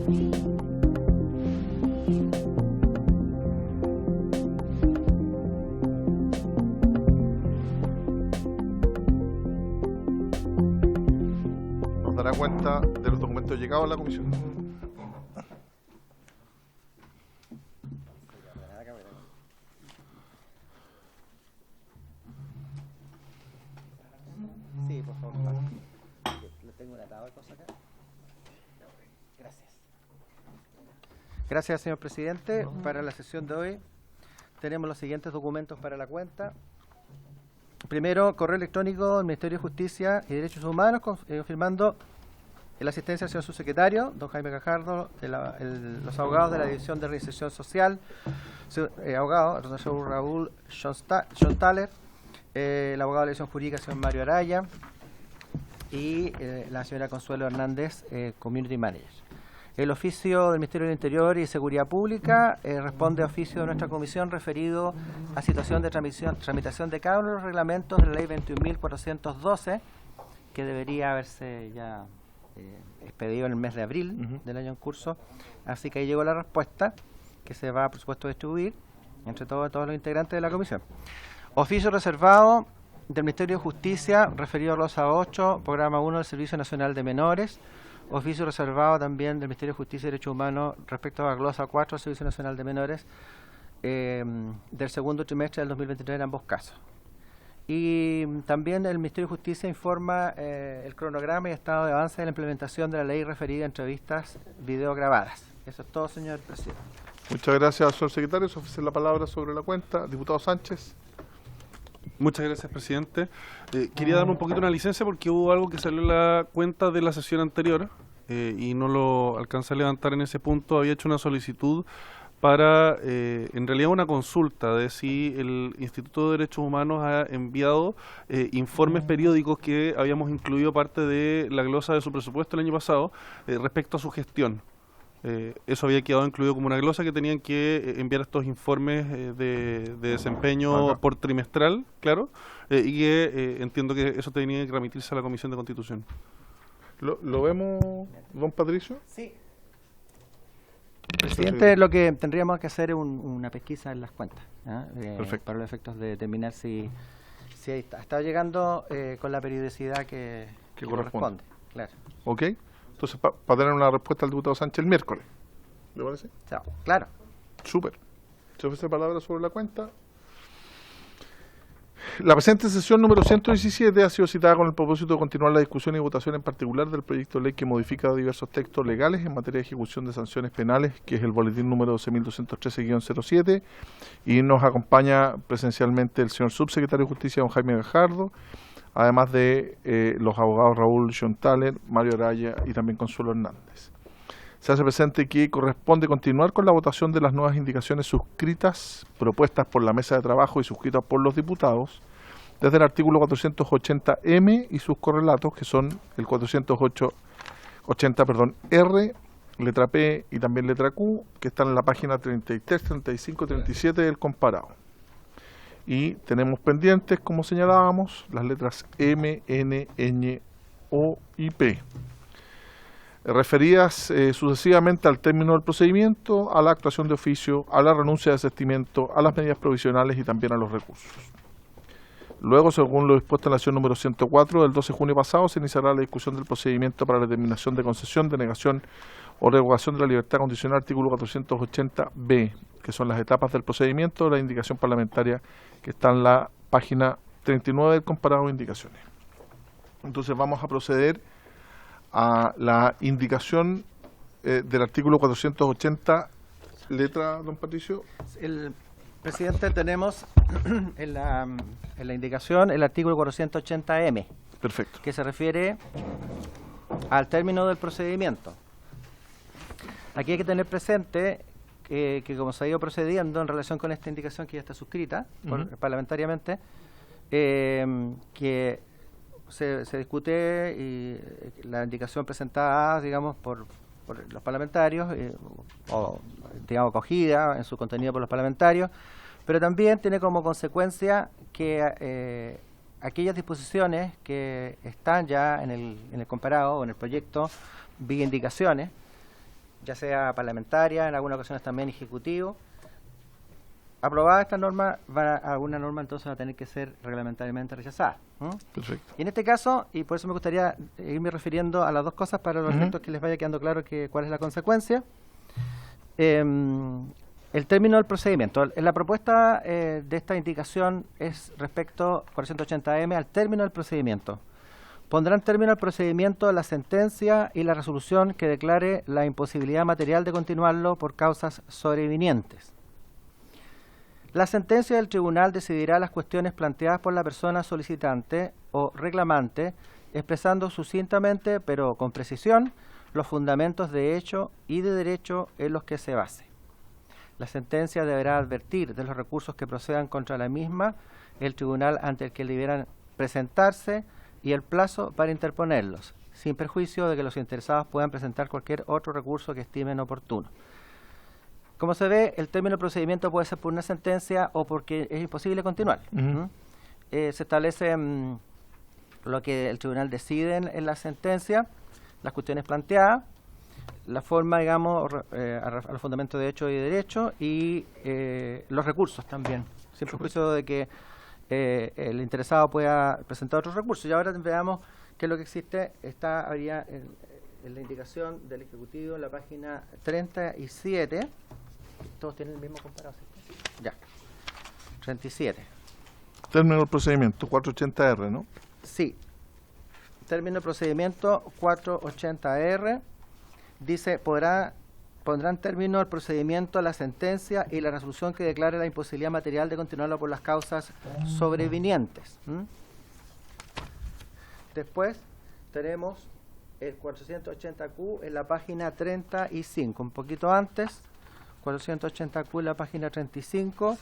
Nos dará cuenta de los documentos llegados a la comisión. Sí, por favor. Le tengo una tabla de cosas acá. Gracias. Gracias, señor presidente. Para la sesión de hoy tenemos los siguientes documentos para la cuenta. Primero, correo electrónico del Ministerio de Justicia y Derechos Humanos confirmando la asistencia del señor subsecretario, don Jaime Gajardo, los abogados de la División de Reinserción Social, abogado, el señor Raúl Schonthaler, el abogado de la División Jurídica, señor Mario Araya, y la señora Consuelo Hernández, Community Manager. El oficio del Ministerio del Interior y Seguridad Pública responde a oficio de nuestra comisión referido a situación de tramitación de cada uno de los reglamentos de la Ley 21.412, que debería haberse ya expedido en el mes de abril del año en curso. Así que ahí llegó la respuesta, que se va, por supuesto, a distribuir entre todos los integrantes de la comisión. Oficio reservado del Ministerio de Justicia referido a glosa 8, programa 1 del Servicio Nacional de Menores. Oficio reservado también del Ministerio de Justicia y Derechos Humanos respecto a glosa 4 del Servicio Nacional de Menores del segundo trimestre del 2023 en ambos casos. Y también el Ministerio de Justicia informa el cronograma y estado de avance de la implementación de la ley referida a entrevistas videograbadas. Eso es todo, señor presidente. Muchas gracias, señor secretario. Se ofrece la palabra sobre la cuenta. Diputado Sánchez. Muchas gracias, presidente. Quería darme un poquito una licencia porque hubo algo que salió en la cuenta de la sesión anterior y no lo alcancé a levantar en ese punto. Había hecho una solicitud para, en realidad, una consulta de si el Instituto de Derechos Humanos ha enviado informes periódicos que habíamos incluido parte de la glosa de su presupuesto el año pasado respecto a su gestión. Eso había quedado incluido como una glosa que tenían que enviar estos informes de desempeño por trimestral, claro, y que entiendo que eso tenía que remitirse a la Comisión de Constitución. ¿Lo vemos, don Patricio? Sí. Presidente, lo que tendríamos que hacer es una pesquisa en las cuentas, para los efectos de determinar si está llegando con la periodicidad que corresponde. Claro. Ok. Entonces, para tener una respuesta al diputado Sánchez el miércoles. ¿Le parece? Claro. Súper. Se ofrece palabra sobre la cuenta. La presente sesión número 117 ha sido citada con el propósito de continuar la discusión y votación en particular del proyecto de ley que modifica diversos textos legales en materia de ejecución de sanciones penales, que es el boletín número 12.213-07, y nos acompaña presencialmente el señor subsecretario de Justicia, don Jaime Gajardo, además de los abogados Raúl Schonthaler, Mario Araya y también Consuelo Hernández. Se hace presente que corresponde continuar con la votación de las nuevas indicaciones suscritas, propuestas por la mesa de trabajo y suscritas por los diputados, desde el artículo 480M y sus correlatos, que son el 480R, letra P y también letra Q, que están en la página 33, 35, 37 del comparado. Y tenemos pendientes, como señalábamos, las letras M, N, Ñ, O y P, referidas sucesivamente al término del procedimiento, a la actuación de oficio, a la renuncia de desistimiento, a las medidas provisionales y también a los recursos. Luego, según lo dispuesto en la sesión número 104 del 12 de junio pasado, se iniciará la discusión del procedimiento para la determinación de concesión, denegación o revocación de la libertad condicional, artículo 480B, que son las etapas del procedimiento, la indicación parlamentaria que está en la página 39 del comparado de indicaciones. Entonces vamos a proceder a la indicación del artículo 480, letra, don Patricio. Presidente, tenemos en la indicación el artículo 480M. Perfecto. Que se refiere al término del procedimiento. Aquí hay que tener presente que como se ha ido procediendo en relación con esta indicación que ya está suscrita parlamentariamente, que se discute y la indicación presentada, digamos, por los parlamentarios, o digamos acogida en su contenido por los parlamentarios, pero también tiene como consecuencia que aquellas disposiciones que están ya en el comparado o en el proyecto vía indicaciones, ya sea parlamentaria, en algunas ocasiones también ejecutivo. Aprobada esta norma, alguna norma entonces va a tener que ser reglamentariamente rechazada. Perfecto. Y en este caso, y por eso me gustaría irme refiriendo a las dos cosas para los efectos que les vaya quedando claro cuál es la consecuencia. El término del procedimiento. La propuesta de esta indicación es respecto 480M al término del procedimiento. Pondrán término al procedimiento la sentencia y la resolución que declare la imposibilidad material de continuarlo por causas sobrevinientes. La sentencia del tribunal decidirá las cuestiones planteadas por la persona solicitante o reclamante, expresando sucintamente, pero con precisión, los fundamentos de hecho y de derecho en los que se base. La sentencia deberá advertir de los recursos que procedan contra la misma, el tribunal ante el que debieran presentarse y el plazo para interponerlos, sin perjuicio de que los interesados puedan presentar cualquier otro recurso que estimen oportuno. Como se ve, el término de procedimiento puede ser por una sentencia o porque es imposible continuar. Se establece lo que el tribunal decide en la sentencia, las cuestiones planteadas, la forma, digamos, a los fundamentos de hecho y de derecho y los recursos también, sin perjuicio de que el interesado pueda presentar otros recursos. Y ahora veamos qué es lo que existe. Habría en la indicación del Ejecutivo en la página 37. Todos tienen el mismo comparado, ¿sí? Ya. 37. Término del procedimiento, 480R, ¿no? Sí. Término de procedimiento 480R. Dice, pondrán término al procedimiento la sentencia y la resolución que declare la imposibilidad material de continuarlo por las causas sobrevinientes. Después tenemos el 480Q en la página 35, un poquito antes. 480Q en la página 35.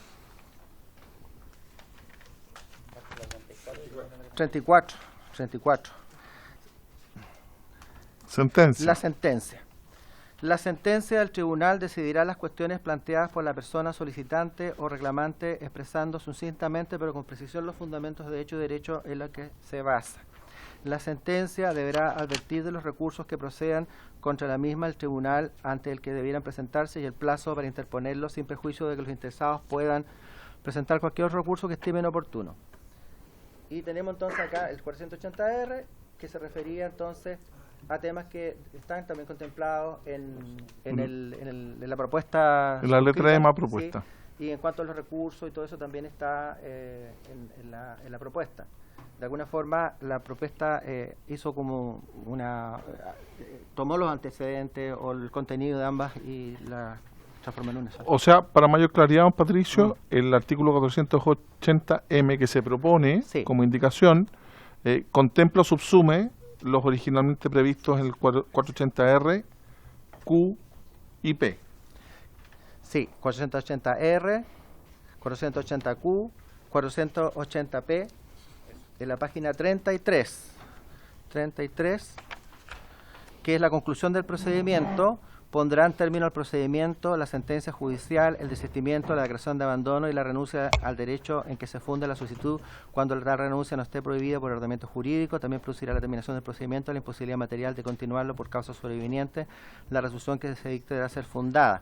34. Sentencia. La sentencia. La sentencia del tribunal decidirá las cuestiones planteadas por la persona solicitante o reclamante, expresando sucintamente pero con precisión los fundamentos de hecho y derecho en los que se basa. La sentencia deberá advertir de los recursos que procedan contra la misma el tribunal ante el que debieran presentarse y el plazo para interponerlos sin perjuicio de que los interesados puedan presentar cualquier otro recurso que estimen oportuno. Y tenemos entonces acá el 480R, que se refería entonces a temas que están también contemplados en la propuesta. En la letra de suscrita, más propuesta. ¿sí? Y en cuanto a los recursos y todo eso también está en la propuesta. De alguna forma la propuesta hizo como tomó los antecedentes o el contenido de ambas y la transformó en una sola. O sea, para mayor claridad, don Patricio, el artículo 480M que se propone como indicación contempla o subsume los originalmente previstos en el 480R, Q y P. Sí, 480R, 480Q, 480P, en la página 33, que es la conclusión del procedimiento, pondrán término al procedimiento la sentencia judicial, el desistimiento, la declaración de abandono y la renuncia al derecho en que se funda la solicitud cuando la renuncia no esté prohibida por ordenamiento jurídico. También producirá la terminación del procedimiento la imposibilidad material de continuarlo por causas sobrevinientes. La resolución que se dicte deberá ser fundada.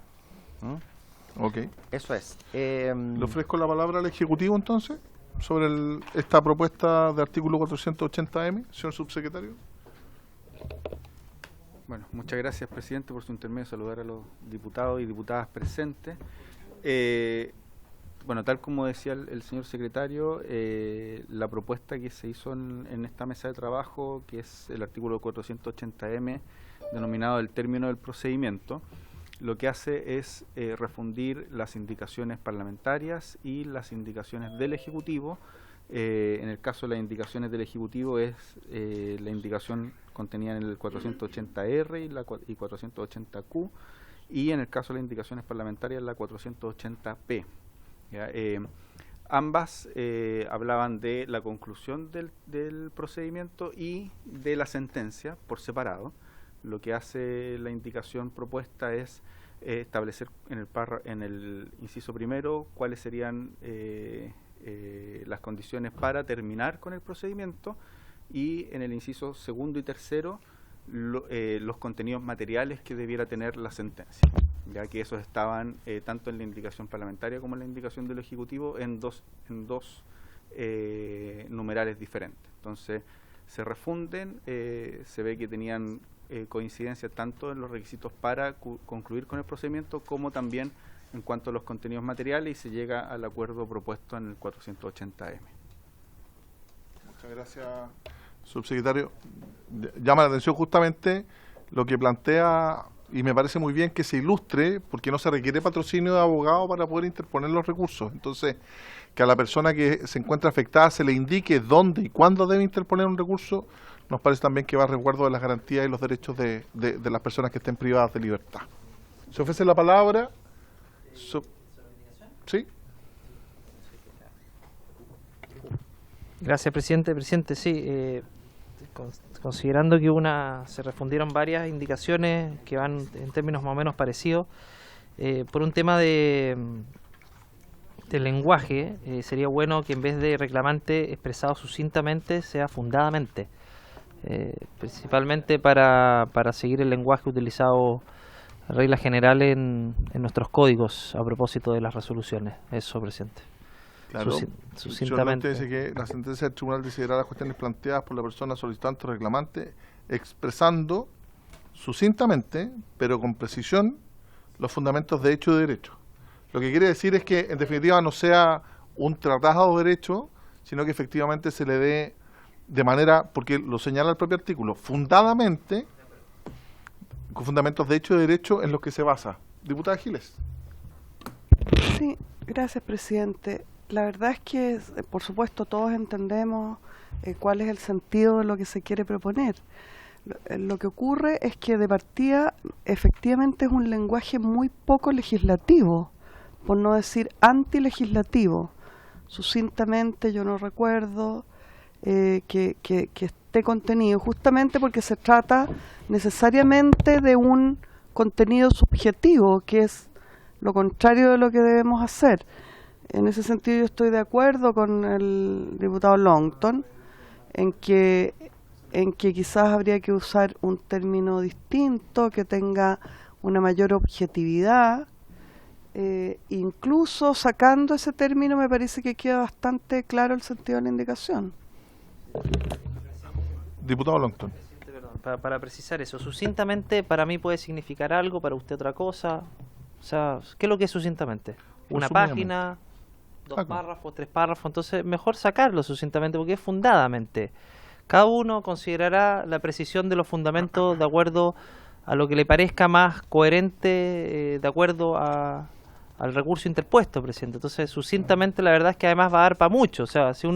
Ok. Eso es. Le ofrezco la palabra al Ejecutivo entonces sobre esta propuesta de artículo 480M, señor subsecretario. Bueno, muchas gracias, presidente, por su intermedio. Saludar a los diputados y diputadas presentes. Bueno, tal como decía el señor secretario, la propuesta que se hizo en esta mesa de trabajo, que es el artículo 480M, denominado el término del procedimiento, lo que hace es refundir las indicaciones parlamentarias y las indicaciones del Ejecutivo. En el caso de las indicaciones del Ejecutivo es la indicación contenida en el 480R y 480Q, y en el caso de las indicaciones parlamentarias la 480P. ¿Ya? Ambas hablaban de la conclusión del procedimiento y de la sentencia por separado. Lo que hace la indicación propuesta es establecer en el inciso primero cuáles serían las condiciones para terminar con el procedimiento, y en el inciso segundo y tercero los contenidos materiales que debiera tener la sentencia, ya que esos estaban tanto en la indicación parlamentaria como en la indicación del Ejecutivo en dos numerales diferentes. Entonces se refunden, se ve que tenían coincidencia tanto en los requisitos para concluir con el procedimiento como también en cuanto a los contenidos materiales, y se llega al acuerdo propuesto en el 480M. Muchas gracias, subsecretario. Llama la atención justamente lo que plantea, y me parece muy bien que se ilustre, porque no se requiere patrocinio de abogado para poder interponer los recursos. Entonces, que a la persona que se encuentra afectada se le indique dónde y cuándo debe interponer un recurso, nos parece también que va a resguardo de las garantías y los derechos de las personas que estén privadas de libertad. Se ofrece la palabra. ¿Sí? Gracias, presidente. Presidente, sí, considerando que se refundieron varias indicaciones que van en términos más o menos parecidos, por un tema de lenguaje, sería bueno que en vez de reclamante expresado sucintamente sea fundadamente, principalmente para seguir el lenguaje utilizado, reglas generales en nuestros códigos a propósito de las resoluciones. Eso, presidente. Claro, Sucintamente. dice que la sentencia del tribunal decidirá las cuestiones planteadas por la persona solicitante o reclamante, expresando sucintamente, pero con precisión, los fundamentos de hecho y de derecho. Lo que quiere decir es que, en definitiva, no sea un tratado de derecho, sino que efectivamente se le dé de manera, porque lo señala el propio artículo, fundadamente, con fundamentos de hecho y de derecho en los que se basa. Diputada Giles. Sí, gracias, presidente. La verdad es que, por supuesto, todos entendemos cuál es el sentido de lo que se quiere proponer. Lo que ocurre es que de partida efectivamente es un lenguaje muy poco legislativo, por no decir antilegislativo. Sucintamente yo no recuerdo que esté contenido, justamente porque se trata necesariamente de un contenido subjetivo, que es lo contrario de lo que debemos hacer. En ese sentido yo estoy de acuerdo con el diputado Longton en que quizás habría que usar un término distinto, que tenga una mayor objetividad. Incluso sacando ese término me parece que queda bastante claro el sentido de la indicación. Diputado Longton. Para precisar eso, sucintamente para mí puede significar algo, para usted otra cosa. O sea, ¿qué es lo que es sucintamente? Una página, 2 párrafos, 3 párrafos. Entonces, mejor sacarlo sucintamente porque es fundadamente. Cada uno considerará la precisión de los fundamentos de acuerdo a lo que le parezca más coherente, de acuerdo al recurso interpuesto, presidente. Entonces, sucintamente, la verdad es que además va a dar para mucho. O sea, si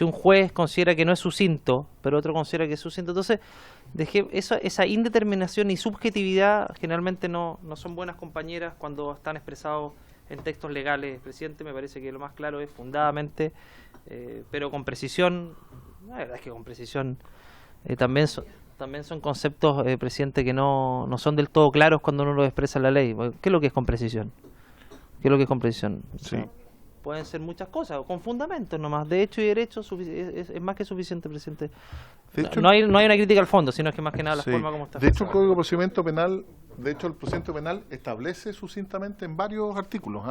un juez considera que no es sucinto, pero otro considera que es sucinto, entonces esa indeterminación y subjetividad generalmente no son buenas compañeras cuando están expresados en textos legales, presidente. Me parece que lo más claro es fundadamente, pero con precisión. La verdad es que con precisión también son conceptos, presidente, que no son del todo claros cuando uno los expresa en la ley. ¿Qué es lo que es con precisión? ¿Qué es lo que es con precisión? O sea, Sí. pueden ser muchas cosas, con fundamentos nomás, de hecho y derecho es más que suficiente, presidente. De hecho, No hay una crítica al fondo, sino que más que nada la sí. forma como está. De hecho, el expresado. Código de Procedimiento Penal, el procedimiento penal establece sucintamente en varios artículos.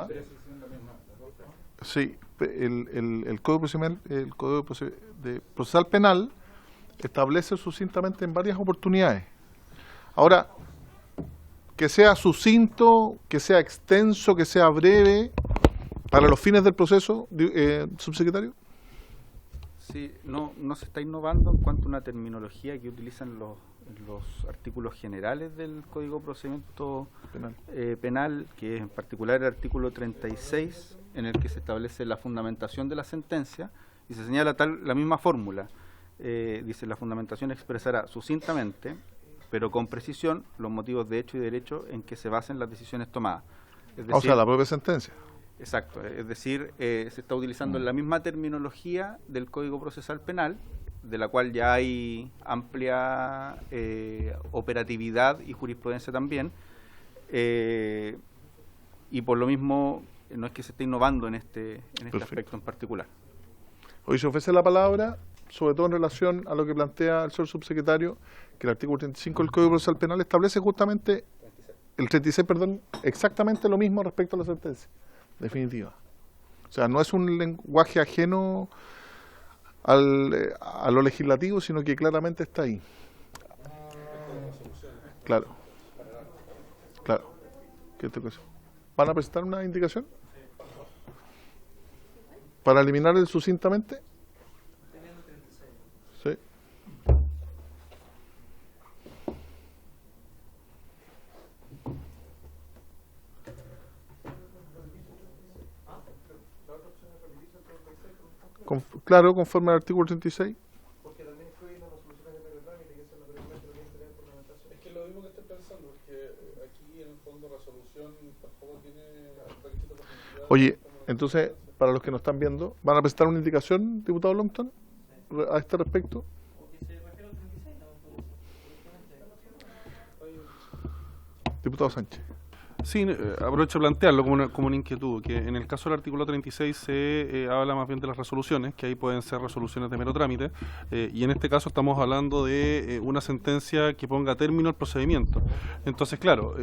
Sí, el Código de Procesal Penal establece sucintamente en varias oportunidades. Ahora, que sea sucinto, que sea extenso, que sea breve, para los fines del proceso, subsecretario. Sí, no se está innovando en cuanto a una terminología que utilizan los artículos generales del Código de Procedimiento Penal, que es en particular el artículo 36, en el que se establece la fundamentación de la sentencia, y se señala la misma fórmula. Dice, la fundamentación expresará sucintamente, pero con precisión, los motivos de hecho y derecho en que se basen las decisiones tomadas. Es O sea, la propia sentencia. Exacto, es decir, se está utilizando la misma terminología del Código Procesal Penal, de la cual ya hay amplia operatividad y jurisprudencia también, y por lo mismo no es que se esté innovando en este aspecto en particular. Hoy se ofrece la palabra sobre todo en relación a lo que plantea el señor subsecretario, que el artículo 35 del Código Procesal Penal establece justamente, el 36, perdón, exactamente lo mismo respecto a la sentencia definitiva. O sea, no es un lenguaje ajeno a lo legislativo, sino que claramente está ahí. Claro. Claro. ¿Qué te cosa? ¿Van a presentar una indicación? ¿Para eliminar el sucintamente? Sí. Claro, conforme al artículo 36. Porque también incluye las resoluciones de mero trámite, que es la pregunta que tiene interés fundamental. Es que lo mismo que estoy pensando, porque aquí en el fondo resolución tampoco tiene requisito de objetividad. Oye, entonces, para los que nos están viendo, ¿van a presentar una indicación, diputado Longton, a este respecto? Diputado Sánchez. Sí, aprovecho de plantearlo como una inquietud, que en el caso del artículo 36 se habla más bien de las resoluciones, que ahí pueden ser resoluciones de mero trámite, y en este caso estamos hablando de una sentencia que ponga término al procedimiento. Entonces, claro,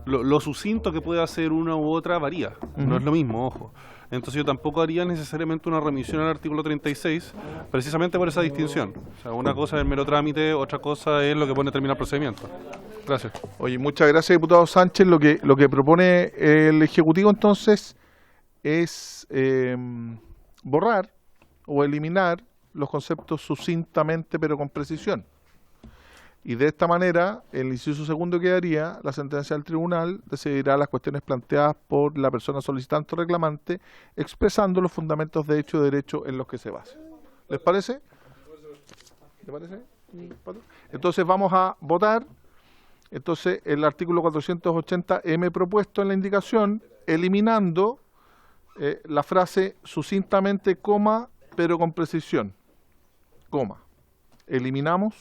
lo sucinto que puede hacer una u otra varía, no es lo mismo, ojo. Entonces yo tampoco haría necesariamente una remisión al artículo 36, precisamente por esa distinción. O sea, una cosa es el mero trámite, otra cosa es lo que pone término al procedimiento. Gracias. Oye, muchas gracias, diputado Sánchez. Lo que propone el Ejecutivo entonces es borrar o eliminar los conceptos sucintamente pero con precisión. Y de esta manera, el inciso segundo quedaría: la sentencia del tribunal decidirá las cuestiones planteadas por la persona solicitante o reclamante, expresando los fundamentos de hecho y derecho en los que se basa. ¿Les parece? ¿Les parece? Entonces vamos a votar. Entonces el artículo 480M propuesto en la indicación, eliminando la frase sucintamente, coma, pero con precisión. Coma. Eliminamos.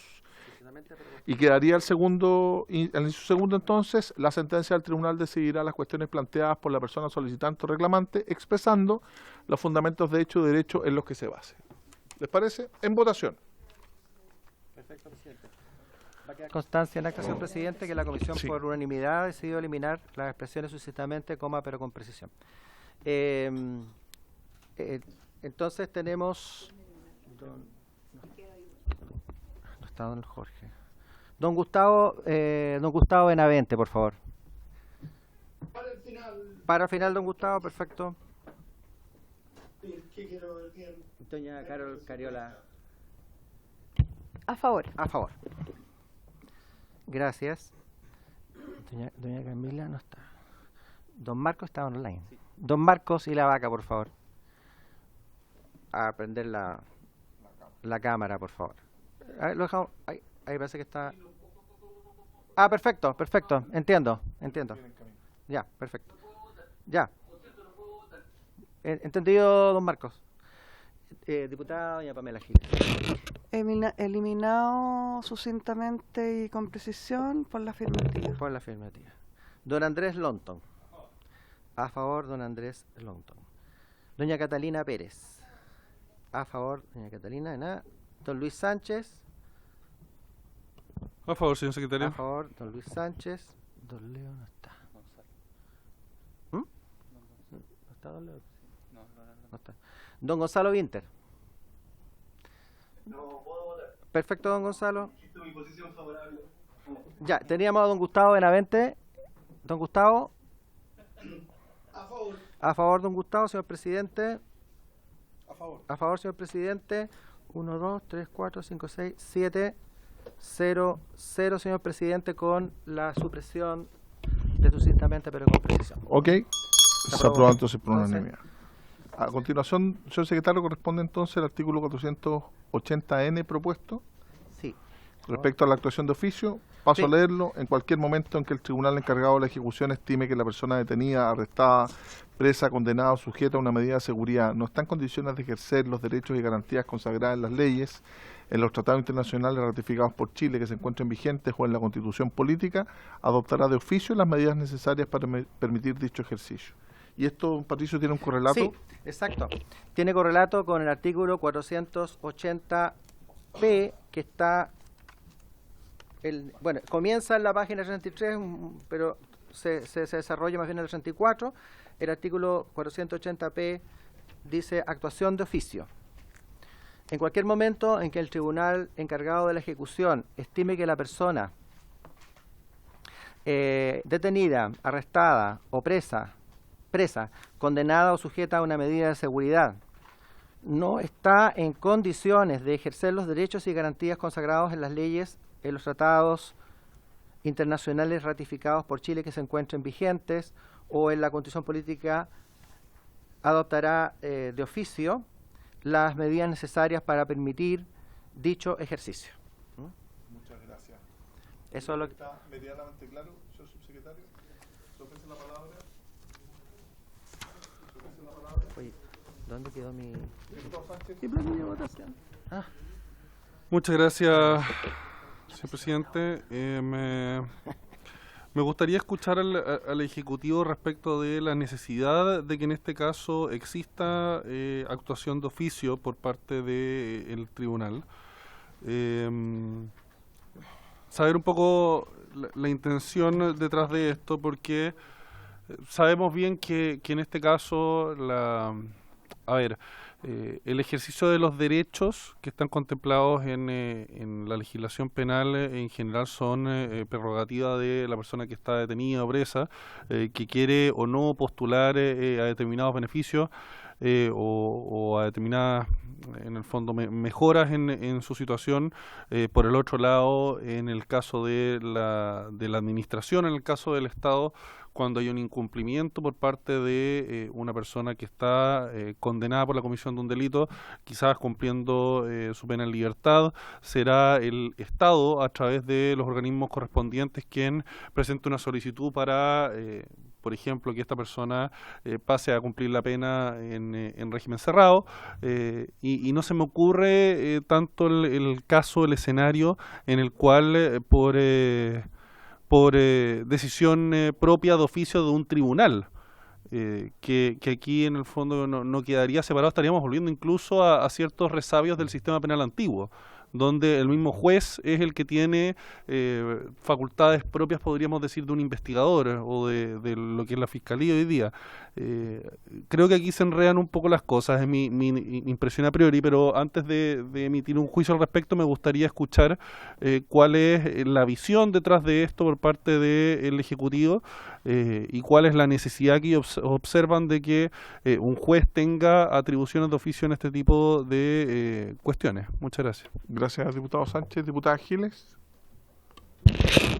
Y quedaría el segundo entonces: la sentencia del tribunal decidirá las cuestiones planteadas por la persona solicitante o reclamante, expresando los fundamentos de hecho y derecho en los que se base. ¿Les parece? En votación. Perfecto, presidente. Va a quedar constancia en acta, señor presidente, que la comisión por unanimidad ha decidido eliminar las expresiones sucintamente, coma, pero con precisión. Entonces tenemos... No está don Jorge. Don Gustavo Benavente, por favor. Para el final. Para el final, don Gustavo, perfecto. ¿Qué quiero decir? Doña Carol Cariola. A favor. A favor. Gracias. Doña Camila no está. Don Marcos está online. Sí. Don Marcos y la vaca, por favor. A prender la cámara, por favor. A ver, lo dejamos. Ahí parece que está. Ah, perfecto. Entiendo. Ya, perfecto. Ya. Entendido, don Marcos. Diputada doña Pamela Giles. Eliminado sucintamente y con precisión por la afirmativa. Por la afirmativa. Don Andrés Longton. A favor, don Andrés Longton. Doña Catalina Pérez. A favor, doña Catalina, de nada. Don Luis Sánchez. A favor, señor secretario. A favor, don Luis Sánchez. Don Leo no está. ¿No está don Leo? No está. Don Gonzalo Winter. No puedo votar. Perfecto, don Gonzalo. Dijiste mi posición favorable. Ya, teníamos a don Gustavo Benavente. Don Gustavo. A favor. A favor, don Gustavo, señor presidente. A favor. A favor, señor presidente. 1, 2, 3, 4, 5, 6, 7, 0, 0, señor presidente, con la supresión de sucintamente, pero con precisión. Ok. Se aprueba entonces por unanimidad. A continuación, señor secretario, corresponde entonces el artículo 480N propuesto. Sí. Respecto a la actuación de oficio, paso Sí. a leerlo. En cualquier momento en que el tribunal encargado de la ejecución estime que la persona detenida, arrestada, presa, condenada o sujeta a una medida de seguridad no está en condiciones de ejercer los derechos y garantías consagradas en las leyes, en los tratados internacionales ratificados por Chile que se encuentren vigentes o en la Constitución política, adoptará de oficio las medidas necesarias para permitir dicho ejercicio. ¿Y esto, Patricio, tiene un correlato? Sí, exacto. Tiene correlato con el artículo 480p, que está, bueno, comienza en la página 33, pero se desarrolla más bien en el 34. El artículo 480p dice actuación de oficio. En cualquier momento en que el tribunal encargado de la ejecución estime que la persona detenida, arrestada o presa, condenada o sujeta a una medida de seguridad, no está en condiciones de ejercer los derechos y garantías consagrados en las leyes, en los tratados internacionales ratificados por Chile que se encuentren vigentes o en la Constitución política, adoptará de oficio las medidas necesarias para permitir dicho ejercicio. Muchas gracias. Eso es lo que... ¿Está medianamente claro, señor subsecretario? ¿Se ofrece la palabra? Oye, ¿dónde quedó mi...? Diputado Sánchez. ¿Qué plan de votación? Ah, Muchas gracias, señor presidente. Me gustaría escuchar al Ejecutivo respecto de la necesidad de que en este caso exista actuación de oficio por parte del tribunal. Saber un poco la intención detrás de esto, porque sabemos bien que en este caso el ejercicio de los derechos que están contemplados en la legislación penal en general son prerrogativa de la persona que está detenida o presa, que quiere o no postular a determinados beneficios o a determinadas, en el fondo, mejoras en su situación. Por el otro lado, en el caso de la administración, en el caso del Estado, cuando hay un incumplimiento por parte de una persona que está condenada por la comisión de un delito, quizás cumpliendo su pena en libertad, será el Estado, a través de los organismos correspondientes, quien presente una solicitud para, por ejemplo, que esta persona pase a cumplir la pena en régimen cerrado, y no se me ocurre tanto el caso, el escenario en el cual por decisión propia de oficio de un tribunal, que aquí en el fondo no quedaría separado, estaríamos volviendo incluso a ciertos resabios del sistema penal antiguo, donde el mismo juez es el que tiene facultades propias, podríamos decir, de un investigador o de lo que es la fiscalía hoy día. Creo que aquí se enredan un poco las cosas, es mi impresión a priori, pero antes de emitir un juicio al respecto me gustaría escuchar cuál es la visión detrás de esto por parte del Ejecutivo y cuál es la necesidad que ellos observan de que un juez tenga atribuciones de oficio en este tipo de cuestiones. Muchas gracias. Gracias, diputado Sánchez. Diputada Giles.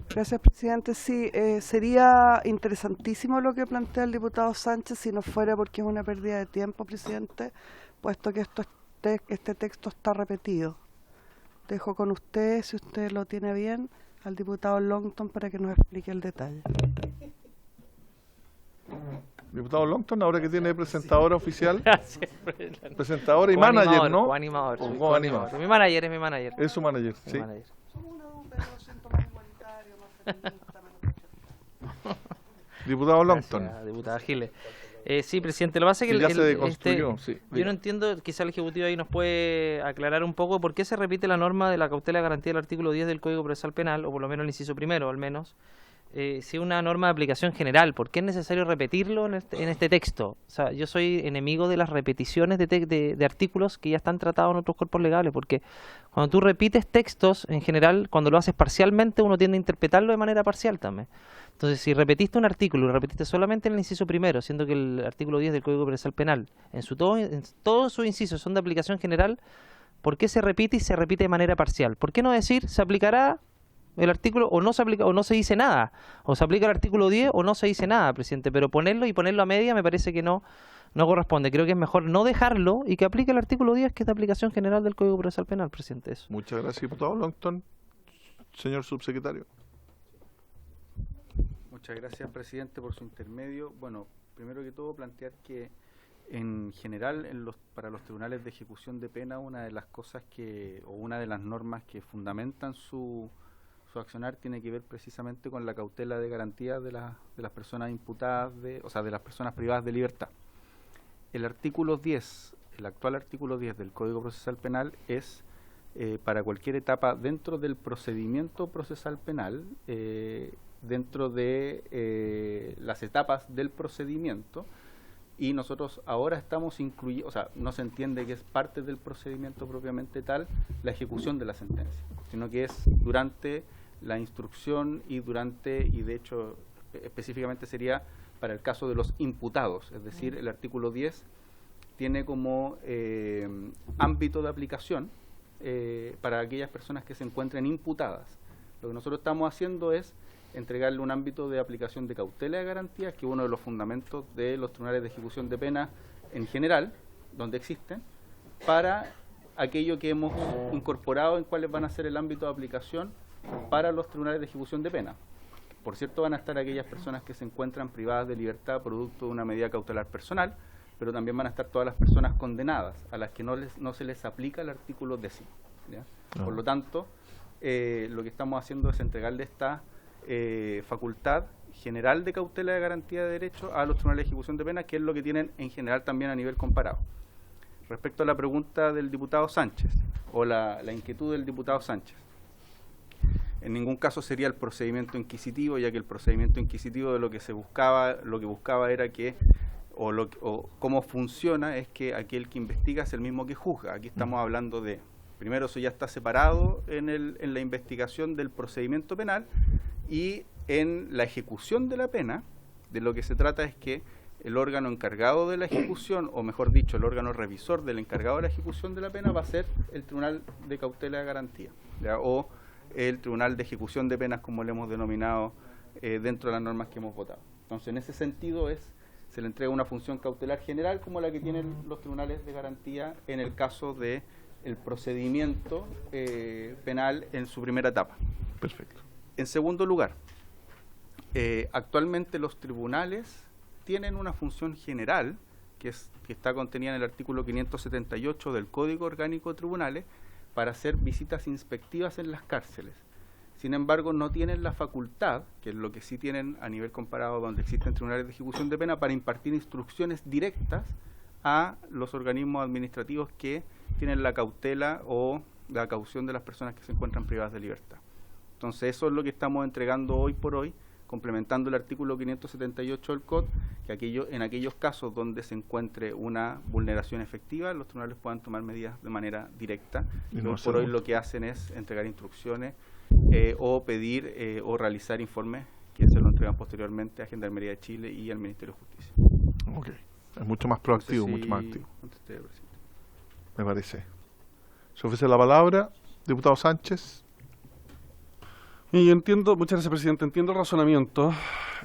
Gracias, presidente. Sí, sería interesantísimo lo que plantea el diputado Sánchez si no fuera porque es una pérdida de tiempo, presidente, puesto que este texto está repetido. Dejo con usted, si usted lo tiene bien, al diputado Longton para que nos explique el detalle. Diputado Longton, ahora que tiene presentadora oficial, Gracias. presentadora y manager, ¿no? Co-animador. O Soy co-animador. co-animador. Mi manager es mi manager. Es su manager, Mi sí. manager. Somos una UP, lo siento, más igualitario, más feminista, menos... Diputado Longton. Gracias, diputada Giles. Sí, presidente, lo que pasa es que Que ya se deconstruyó, sí, yo diga. no entiendo, quizá el Ejecutivo ahí nos puede aclarar un poco por qué se repite la norma de la cautela de garantía del artículo 10 del Código Procesal Penal, o por lo menos el inciso primero, al menos, si es una norma de aplicación general, ¿por qué es necesario repetirlo en este texto? O sea, yo soy enemigo de las repeticiones de artículos que ya están tratados en otros cuerpos legales, porque cuando tú repites textos, en general, cuando lo haces parcialmente, uno tiende a interpretarlo de manera parcial también. Entonces, si repetiste un artículo y repetiste solamente en el inciso primero, siendo que el artículo 10 del Código Procesal Penal, en todos sus incisos son de aplicación general, ¿por qué se repite y se repite de manera parcial? ¿Por qué no decir se aplicará el artículo o no se aplica o no se dice nada? O se aplica el artículo 10 o no se dice nada, presidente. Pero ponerlo a media me parece que no corresponde. Creo que es mejor no dejarlo y que aplique el artículo 10, que es de aplicación general del Código Procesal Penal, presidente. Eso. Muchas gracias, diputado Longton. Señor subsecretario. Muchas gracias, presidente, por su intermedio. Bueno, primero que todo, plantear que en general para los tribunales de ejecución de pena, una de las cosas o una de las normas que fundamentan su su accionar tiene que ver precisamente con la cautela de garantía de las personas imputadas, o sea, de las personas privadas de libertad. El artículo 10, el actual artículo 10 del Código Procesal Penal es para cualquier etapa dentro del procedimiento procesal penal, dentro de las etapas del procedimiento, y nosotros ahora estamos incluyendo, o sea, no se entiende que es parte del procedimiento propiamente tal la ejecución de la sentencia, sino que es durante la instrucción y de hecho específicamente sería para el caso de los imputados, es decir, el artículo 10 tiene como ámbito de aplicación para aquellas personas que se encuentren imputadas. Lo que nosotros estamos haciendo es entregarle un ámbito de aplicación de cautela de garantías, que es uno de los fundamentos de los tribunales de ejecución de pena en general, donde existen, para aquello que hemos incorporado en cuáles van a ser el ámbito de aplicación para los tribunales de ejecución de pena. Por cierto, van a estar aquellas personas que se encuentran privadas de libertad producto de una medida cautelar personal, pero también van a estar todas las personas condenadas, a las que no se les aplica el artículo 10. Por lo tanto, lo que estamos haciendo es entregarle esta facultad general de cautela de garantía de derechos a los tribunales de ejecución de pena, que es lo que tienen en general también a nivel comparado. Respecto a la pregunta del diputado Sánchez, o la inquietud del diputado Sánchez, en ningún caso sería el procedimiento inquisitivo, ya que el procedimiento inquisitivo de lo que buscaba era que, o cómo funciona, es que aquel que investiga es el mismo que juzga. Aquí estamos hablando de, primero, eso ya está separado en la investigación del procedimiento penal, y en la ejecución de la pena, de lo que se trata es que el órgano encargado de la ejecución, o mejor dicho, el órgano revisor del encargado de la ejecución de la pena, va a ser el Tribunal de Cautela de Garantía, ¿ya? O el Tribunal de Ejecución de Penas, como le hemos denominado dentro de las normas que hemos votado. Entonces, en ese sentido, se le entrega una función cautelar general como la que tienen los tribunales de garantía en el caso de el procedimiento penal en su primera etapa. Perfecto. En segundo lugar, actualmente los tribunales tienen una función general que está contenida en el artículo 578 del Código Orgánico de Tribunales para hacer visitas inspectivas en las cárceles. Sin embargo, no tienen la facultad, que es lo que sí tienen a nivel comparado donde existen tribunales de ejecución de pena, para impartir instrucciones directas a los organismos administrativos que tienen la cautela o la caución de las personas que se encuentran privadas de libertad. Entonces, eso es lo que estamos entregando hoy por hoy, complementando el artículo 578 del COD, que en aquellos casos donde se encuentre una vulneración efectiva, los tribunales puedan tomar medidas de manera directa. Y hoy por hoy lo que hacen es entregar instrucciones o pedir o realizar informes que se lo entregan posteriormente a Gendarmería de Chile y al Ministerio de Justicia. Ok. Es mucho más proactivo, mucho más activo. Me parece. Se ofrece la palabra, diputado Sánchez. Y entiendo, muchas gracias, presidente, entiendo el razonamiento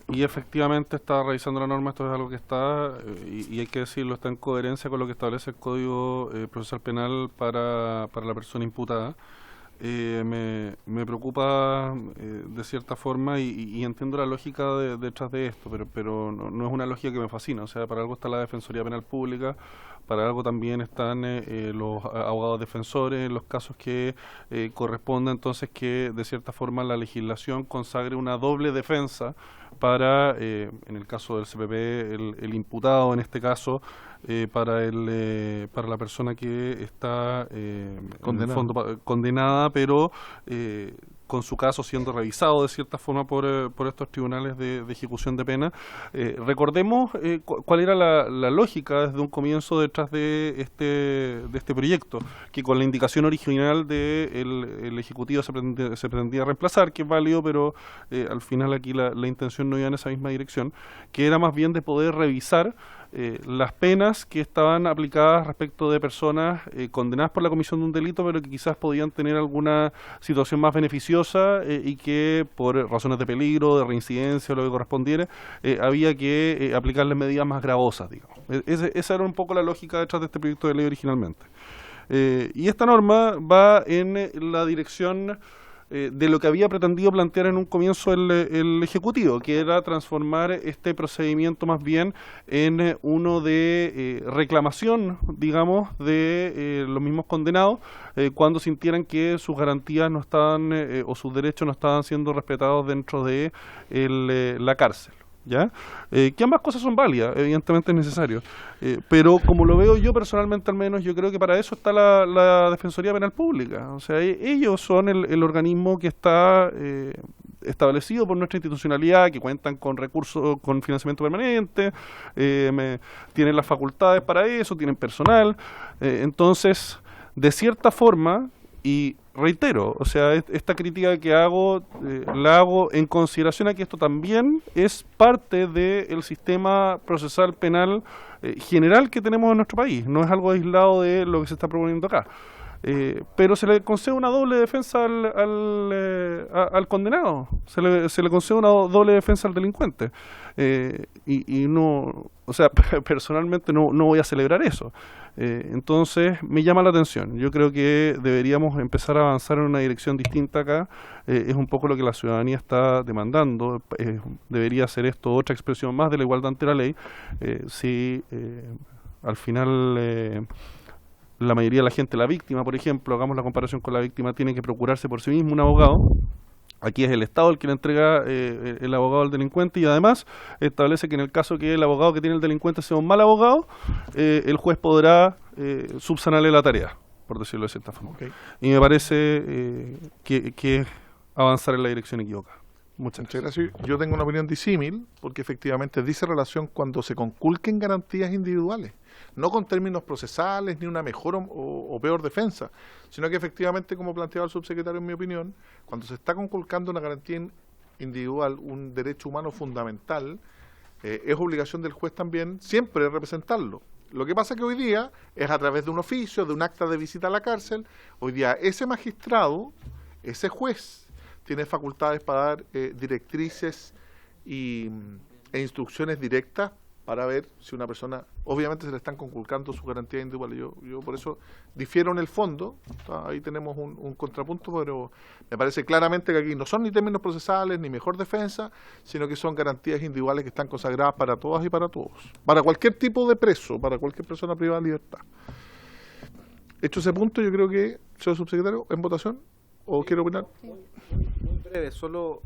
y efectivamente está revisando la norma, esto es algo que está, y hay que decirlo, está en coherencia con lo que establece el Código Procesal Penal para la persona imputada. Me preocupa de cierta forma y entiendo la lógica detrás de esto, pero no es una lógica que me fascina. O sea, para algo está la Defensoría Penal Pública, para algo también están los abogados defensores en los casos que corresponda, entonces que de cierta forma la legislación consagre una doble defensa para, en el caso del CPP, el imputado en este caso, para la persona que está en el fondo condenada, pero con su caso siendo revisado de cierta forma por estos tribunales de ejecución de pena. Recordemos cuál era la lógica desde un comienzo detrás de este proyecto, que con la indicación original del Ejecutivo se pretendía reemplazar, que es válido, pero al final aquí la intención no iba en esa misma dirección, que era más bien de poder revisar las penas que estaban aplicadas respecto de personas condenadas por la comisión de un delito, pero que quizás podían tener alguna situación más beneficiosa y que por razones de peligro, de reincidencia o lo que correspondiera, había que aplicarles medidas más gravosas, digamos. Esa era un poco la lógica detrás de este proyecto de ley originalmente. Y esta norma va en la dirección de lo que había pretendido plantear en un comienzo el Ejecutivo, que era transformar este procedimiento más bien en uno de reclamación, digamos, de los mismos condenados cuando sintieran que sus garantías no estaban o sus derechos no estaban siendo respetados dentro de la cárcel. ¿Ya? Que ambas cosas son válidas, evidentemente es necesario, pero como lo veo yo personalmente, al menos yo creo que para eso está la Defensoría Penal Pública. O sea, ellos son el organismo que está establecido por nuestra institucionalidad, que cuentan con recursos, con financiamiento permanente, tienen las facultades para eso, tienen personal, entonces, de cierta forma, y reitero, o sea, esta crítica que hago, la hago en consideración a que esto también es parte del sistema procesal penal general que tenemos en nuestro país, no es algo aislado de lo que se está proponiendo acá. Pero se le concede una doble defensa al condenado, se le concede una doble defensa al delincuente. Y no, o sea, personalmente no voy a celebrar eso. Entonces me llama la atención. Yo creo que deberíamos empezar a avanzar en una dirección distinta acá. Es un poco lo que la ciudadanía está demandando. Debería ser esto otra expresión más de la igualdad ante la ley. Si al final la mayoría de la gente, la víctima, por ejemplo, hagamos la comparación con la víctima, tiene que procurarse por sí mismo un abogado. Aquí es el Estado el que le entrega el abogado al delincuente, y además establece que en el caso que el abogado que tiene el delincuente sea un mal abogado, el juez podrá subsanarle la tarea, por decirlo de cierta forma. Okay. Y me parece que es avanzar en la dirección equivocada. Muchas gracias. Yo tengo una opinión disímil, porque efectivamente dice relación cuando se conculquen garantías individuales, no con términos procesales ni una mejor o peor defensa, sino que efectivamente, como planteaba el subsecretario, en mi opinión, cuando se está conculcando una garantía individual, un derecho humano fundamental, es obligación del juez también siempre representarlo. Lo que pasa es que hoy día es a través de un oficio, de un acta de visita a la cárcel. Hoy día ese magistrado, ese juez, tiene facultades para dar directrices e instrucciones directas para ver si una persona, obviamente se le están conculcando sus garantías individuales. Yo por eso difiero en el fondo, ahí tenemos un contrapunto, pero me parece claramente que aquí no son ni términos procesales ni mejor defensa, sino que son garantías individuales que están consagradas para todas y para todos, para cualquier tipo de preso, para cualquier persona privada de libertad. Hecho ese punto, yo creo que, señor subsecretario, ¿en votación? ¿O quiere opinar? Muy breve, solo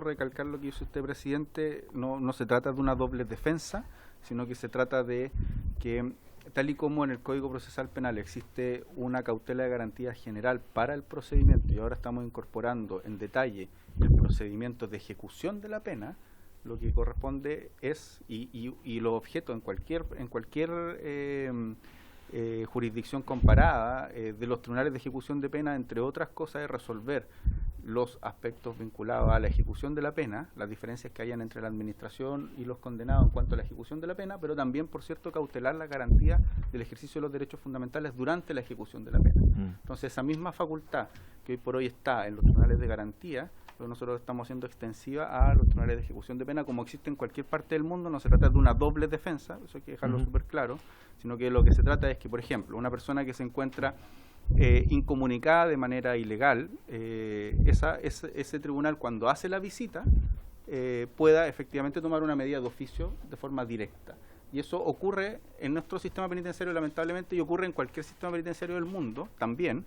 recalcar lo que dice usted, presidente. No se trata de una doble defensa, sino que se trata de que, tal y como en el Código Procesal Penal existe una cautela de garantía general para el procedimiento, y ahora estamos incorporando en detalle el procedimiento de ejecución de la pena, lo que corresponde es, y los objetos en cualquier jurisdicción comparada de los tribunales de ejecución de pena, entre otras cosas, es resolver los aspectos vinculados a la ejecución de la pena, las diferencias que hayan entre la administración y los condenados en cuanto a la ejecución de la pena, pero también, por cierto, cautelar la garantía del ejercicio de los derechos fundamentales durante la ejecución de la pena. Entonces, esa misma facultad que hoy por hoy está en los tribunales de garantía, pero nosotros estamos haciendo extensiva a los tribunales de ejecución de pena, como existe en cualquier parte del mundo. No se trata de una doble defensa, eso hay que dejarlo súper claro, sino que lo que se trata es que, por ejemplo, una persona que se encuentra incomunicada de manera ilegal, ese tribunal, cuando hace la visita, pueda efectivamente tomar una medida de oficio de forma directa. Y eso ocurre en nuestro sistema penitenciario, lamentablemente, y ocurre en cualquier sistema penitenciario del mundo también.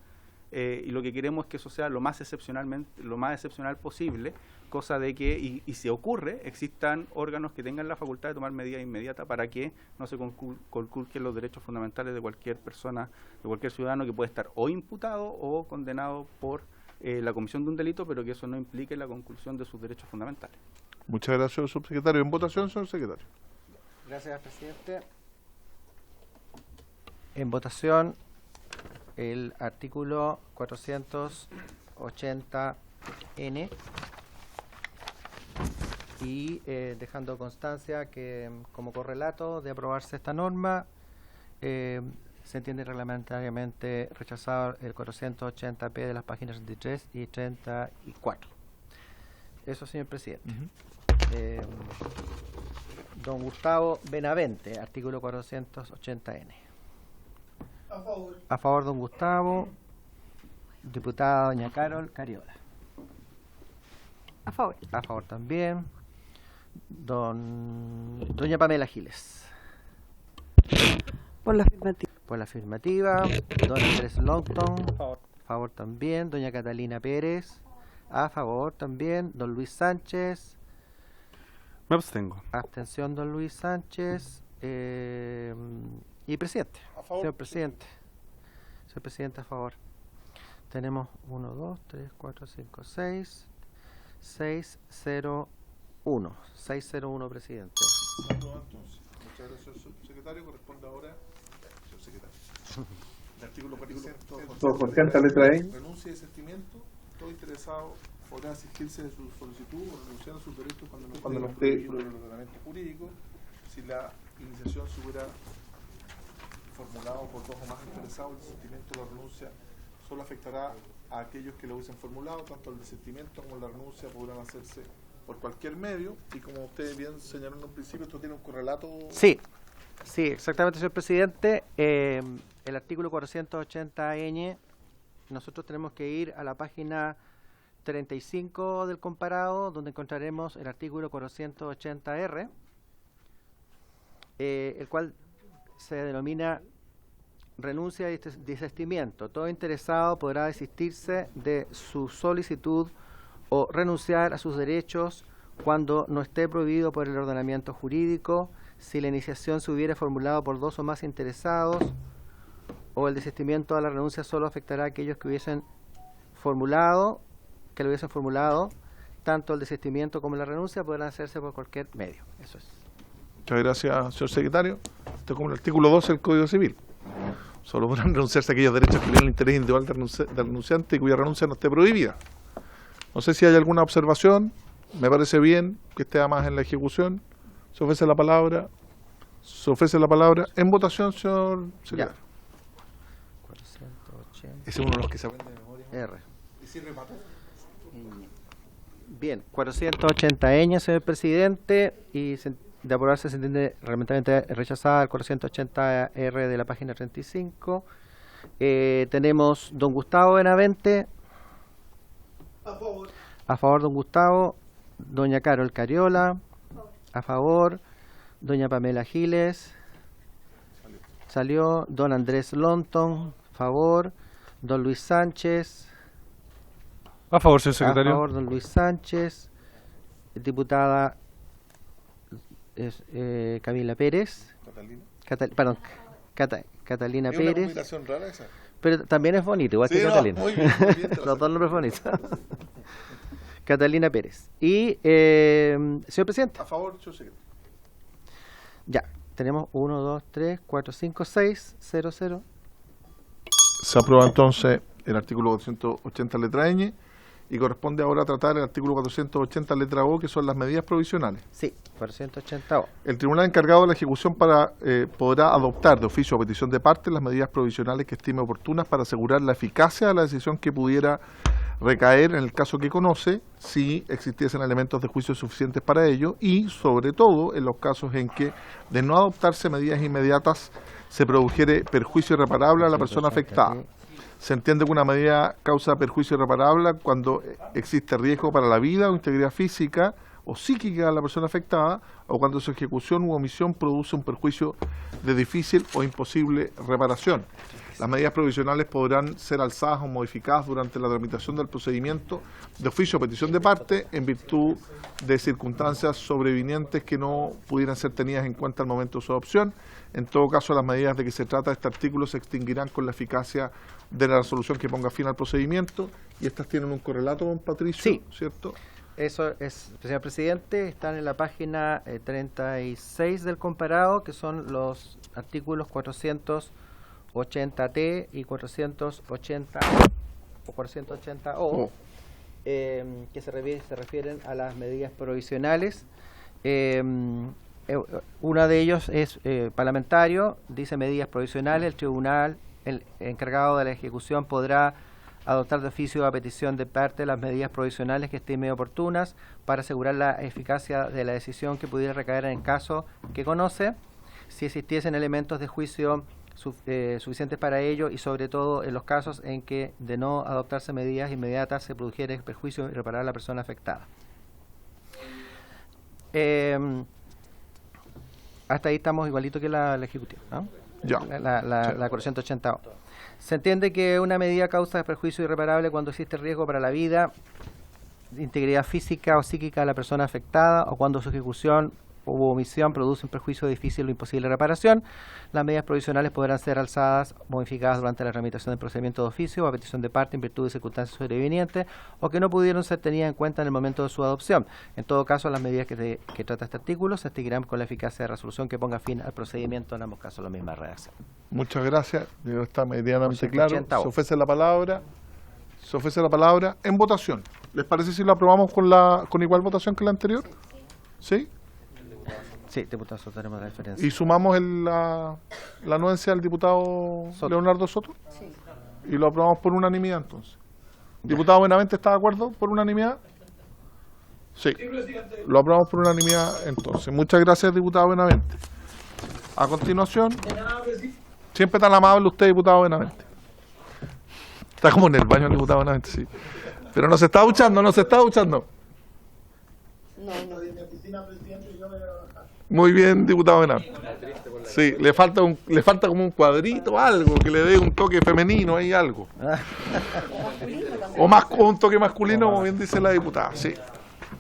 Y lo que queremos es que eso sea lo más excepcional posible, cosa de que, y si ocurre, existan órganos que tengan la facultad de tomar medidas inmediatas para que no se conculquen los derechos fundamentales de cualquier persona, de cualquier ciudadano que puede estar o imputado o condenado por la comisión de un delito, pero que eso no implique la conculcación de sus derechos fundamentales. Muchas gracias, señor subsecretario. ¿En votación, señor secretario? Gracias, presidente. En votación el artículo 480N, y dejando constancia que, como correlato de aprobarse esta norma, se entiende reglamentariamente rechazado el 480P de las páginas 33 y 34. Eso, señor presidente. Don Gustavo Benavente, artículo 480N. A favor. A favor, don Gustavo. Diputada doña Carol Cariola. A favor. A favor también. Doña Pamela Giles. Por la afirmativa. Por la afirmativa. Don Andrés Longton. A favor también. Doña Catalina Pérez. A favor también. Don Luis Sánchez. Me abstengo. Abstención, don Luis Sánchez. Y presidente. A favor. Señor presidente. Señor presidente, a favor. Tenemos 1, 2, 3, 4, 5, 6. 601. 601, presidente. Se aprueba entonces. Muchas gracias, señor secretario. Corresponde ahora, señor secretario. El artículo 480, letra E. Renuncia y desistimiento. Todo interesado podrá asistirse de su solicitud o renunciar a sus derechos cuando no esté prohibido por el ordenamiento jurídico. Si la iniciación se hubiera formulado por dos o más interesados, el desistimiento o la renuncia solo afectará a aquellos que lo hubiesen formulado. Tanto el desistimiento como la renuncia podrán hacerse por cualquier medio, y como usted bien señaló en un principio, esto tiene un correlato. Sí, sí, exactamente, señor presidente. El artículo 480Ñ, nosotros tenemos que ir a la página 35 del comparado, donde encontraremos el artículo 480R, el cual se denomina renuncia y desistimiento. Todo interesado podrá desistirse de su solicitud o renunciar a sus derechos cuando no esté prohibido por el ordenamiento jurídico, si la iniciación se hubiera formulado por dos o más interesados, o el desistimiento a la renuncia solo afectará a aquellos que lo hubiesen formulado. Tanto el desistimiento como la renuncia podrán hacerse por cualquier medio. Eso es. Muchas gracias, señor secretario. Esto es como el artículo 12 del Código Civil. Solo podrán renunciarse a aquellos derechos que tienen el interés individual del renunciante y cuya renuncia no esté prohibida. No sé si hay alguna observación. Me parece bien que esté además en la ejecución. Se ofrece la palabra. En votación, señor secretario. 480 Ese es uno de los que se aprende de memoria. R. ¿Y si remató? Bien, 480Ñ, señor presidente, y de aprobarse se entiende reglamentariamente rechazada el 480R de la página 35. Tenemos don Gustavo Benavente. A favor. A favor, don Gustavo. Doña Carol Cariola. A favor. Doña Pamela Giles. Salió. Don Andrés Longton. A favor. Don Luis Sánchez. A favor, señor secretario. A favor, don Luis Sánchez. Diputada Camila Pérez. Catalina. Catalina Es una Pérez. combinación rara esa. Pero también es bonito, igual Sí, que no, Catalina. muy bien, muy bien, Los dos nombres bonitos. Catalina Pérez. Y, señor presidente, A favor, señor secretario. ya, tenemos 1, 2, 3, 4, 5, 6, 0, 0. Se aprueba entonces el artículo 480 letra ñ, y corresponde ahora tratar el artículo 480 letra O, que son las medidas provisionales. Sí, 480O. El tribunal encargado de la ejecución podrá adoptar de oficio o petición de parte las medidas provisionales que estime oportunas para asegurar la eficacia de la decisión que pudiera recaer en el caso que conoce, si existiesen elementos de juicio suficientes para ello, y sobre todo en los casos en que, de no adoptarse medidas inmediatas, se produjere perjuicio irreparable a la persona afectada. Se entiende que una medida causa perjuicio irreparable cuando existe riesgo para la vida o integridad física o psíquica de la persona afectada, o cuando su ejecución u omisión produce un perjuicio de difícil o imposible reparación. Las medidas provisionales podrán ser alzadas o modificadas durante la tramitación del procedimiento de oficio o petición de parte en virtud de circunstancias sobrevinientes que no pudieran ser tenidas en cuenta al momento de su adopción. En todo caso, las medidas de que se trata este artículo se extinguirán con la eficacia de la resolución que ponga fin al procedimiento, y estas tienen un correlato, don Patricio, Sí. ¿cierto? Eso es, señor presidente, están en la página 36 del comparado, que son los artículos 480T y 480 o 480O, que se refieren a las medidas provisionales. Uno de ellos es parlamentario, dice medidas provisionales. El tribunal, el encargado de la ejecución, podrá adoptar de oficio a petición de parte las medidas provisionales que estime oportunas para asegurar la eficacia de la decisión que pudiera recaer en el caso que conoce, si existiesen elementos de juicio suficientes para ello, y sobre todo en los casos en que, de no adoptarse medidas inmediatas, se produjera perjuicio irreparable a la persona afectada. Hasta ahí estamos igualito que la ejecutiva, ¿no? Ya. La 480. Se entiende que una medida causa perjuicio irreparable cuando existe riesgo para la vida, integridad física o psíquica de la persona afectada, o cuando su ejecución u omisión produce un perjuicio de difícil o imposible reparación. Las medidas provisionales podrán ser alzadas, modificadas durante la tramitación del procedimiento de oficio o a petición de parte en virtud de circunstancias sobrevinientes o que no pudieron ser tenidas en cuenta en el momento de su adopción. En todo caso, las medidas que trata este artículo se extinguirán con la eficacia de resolución que ponga fin al procedimiento, en ambos casos la misma redacción. Muchas gracias. Está medianamente claro. 480. Se ofrece la palabra. Se ofrece la palabra en votación. ¿Les parece si lo aprobamos con igual votación que la anterior? ¿Sí? Sí, diputado Soto, tenemos la diferencia. ¿Y sumamos la anuencia del diputado Soto. Leonardo Soto? Sí. Y lo aprobamos por unanimidad entonces. ¿Diputado Benavente está de acuerdo por unanimidad? Sí. Lo aprobamos por unanimidad entonces. Muchas gracias, diputado Benavente. A continuación, siempre tan amable usted, diputado Benavente. Está como en el baño el diputado Benavente, sí. Pero no se está duchando, no se está duchando. Muy bien, diputado Benavente. Sí, le falta como un cuadrito, algo, que le dé un toque femenino ahí, algo. O un toque masculino, como bien dice la diputada, sí.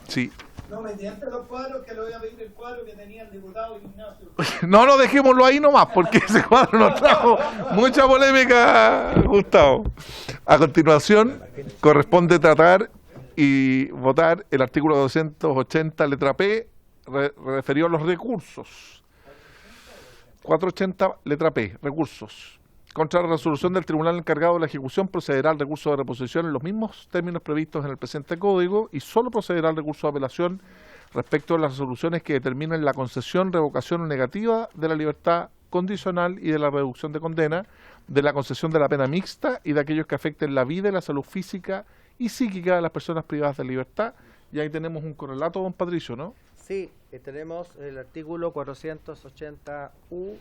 Sí. No, mediante los cuadros, que le voy a pedir el cuadro que tenía el diputado Ignacio. No, dejémoslo ahí nomás, porque ese cuadro nos trajo mucha polémica, Gustavo. A continuación, corresponde tratar y votar el artículo 280, letra P, referido a los recursos. 480, letra P, recursos. Contra la resolución del tribunal encargado de la ejecución, procederá al recurso de reposición en los mismos términos previstos en el presente código y solo procederá al recurso de apelación respecto a las resoluciones que determinen la concesión, revocación o negativa de la libertad condicional y de la reducción de condena, de la concesión de la pena mixta y de aquellos que afecten la vida y la salud física y psíquica de las personas privadas de libertad. Y ahí tenemos un correlato, don Patricio, ¿no? Sí, tenemos el artículo 480U,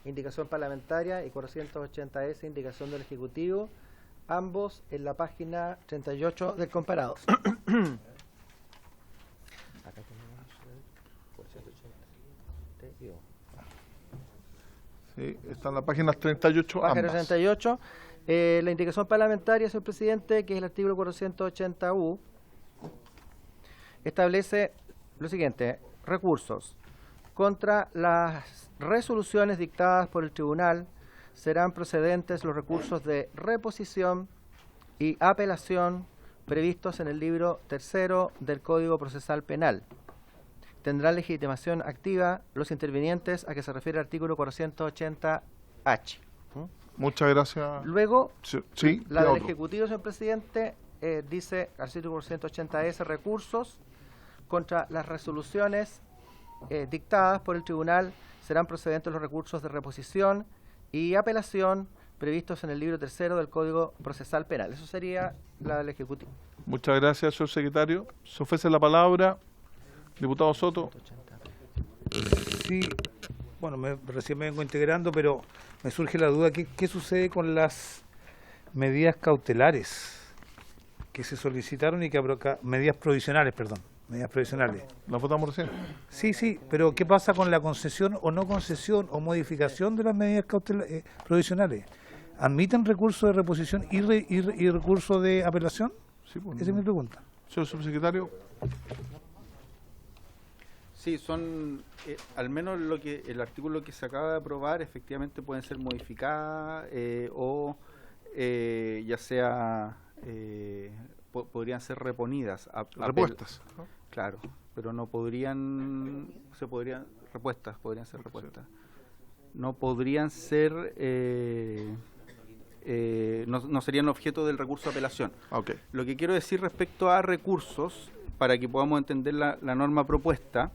indicación parlamentaria, y 480S, indicación del Ejecutivo, ambos en la página 38 del comparado. Acá tenemos el 480. Sí, está en la página 38 Página ambas. 38. La indicación parlamentaria, señor presidente, que es el artículo 480U, establece lo siguiente: recursos. Contra las resoluciones dictadas por el tribunal serán procedentes los recursos de reposición y apelación previstos en el libro tercero del Código Procesal Penal. Tendrán legitimación activa los intervinientes a que se refiere el artículo 480H. Muchas gracias. Luego, Sí, la del otro. Ejecutivo, señor presidente, dice artículo 480S, recursos. Contra las resoluciones dictadas por el tribunal serán procedentes los recursos de reposición y apelación previstos en el libro tercero del Código Procesal Penal. Eso sería la del Ejecutivo. Muchas gracias, señor secretario. Se ofrece la palabra, diputado Soto. Sí, bueno, recién me vengo integrando, pero me surge la duda, ¿qué sucede con las medidas cautelares que se solicitaron y que medidas provisionales, ¿La votamos recién? Sí, pero ¿qué pasa con la concesión o no concesión o modificación de las medidas provisionales? ¿Admiten recurso de reposición y recurso de apelación? Sí, pues, Esa es mi pregunta. señor subsecretario. Sí, son, al menos el artículo que se acaba de aprobar, efectivamente pueden ser modificadas o ya sea podrían ser reponidas. Repuestas. Claro, pero no podrían ser repuestas. No podrían ser, no serían objeto del recurso de apelación. Okay. Lo que quiero decir respecto a recursos, para que podamos entender la norma propuesta,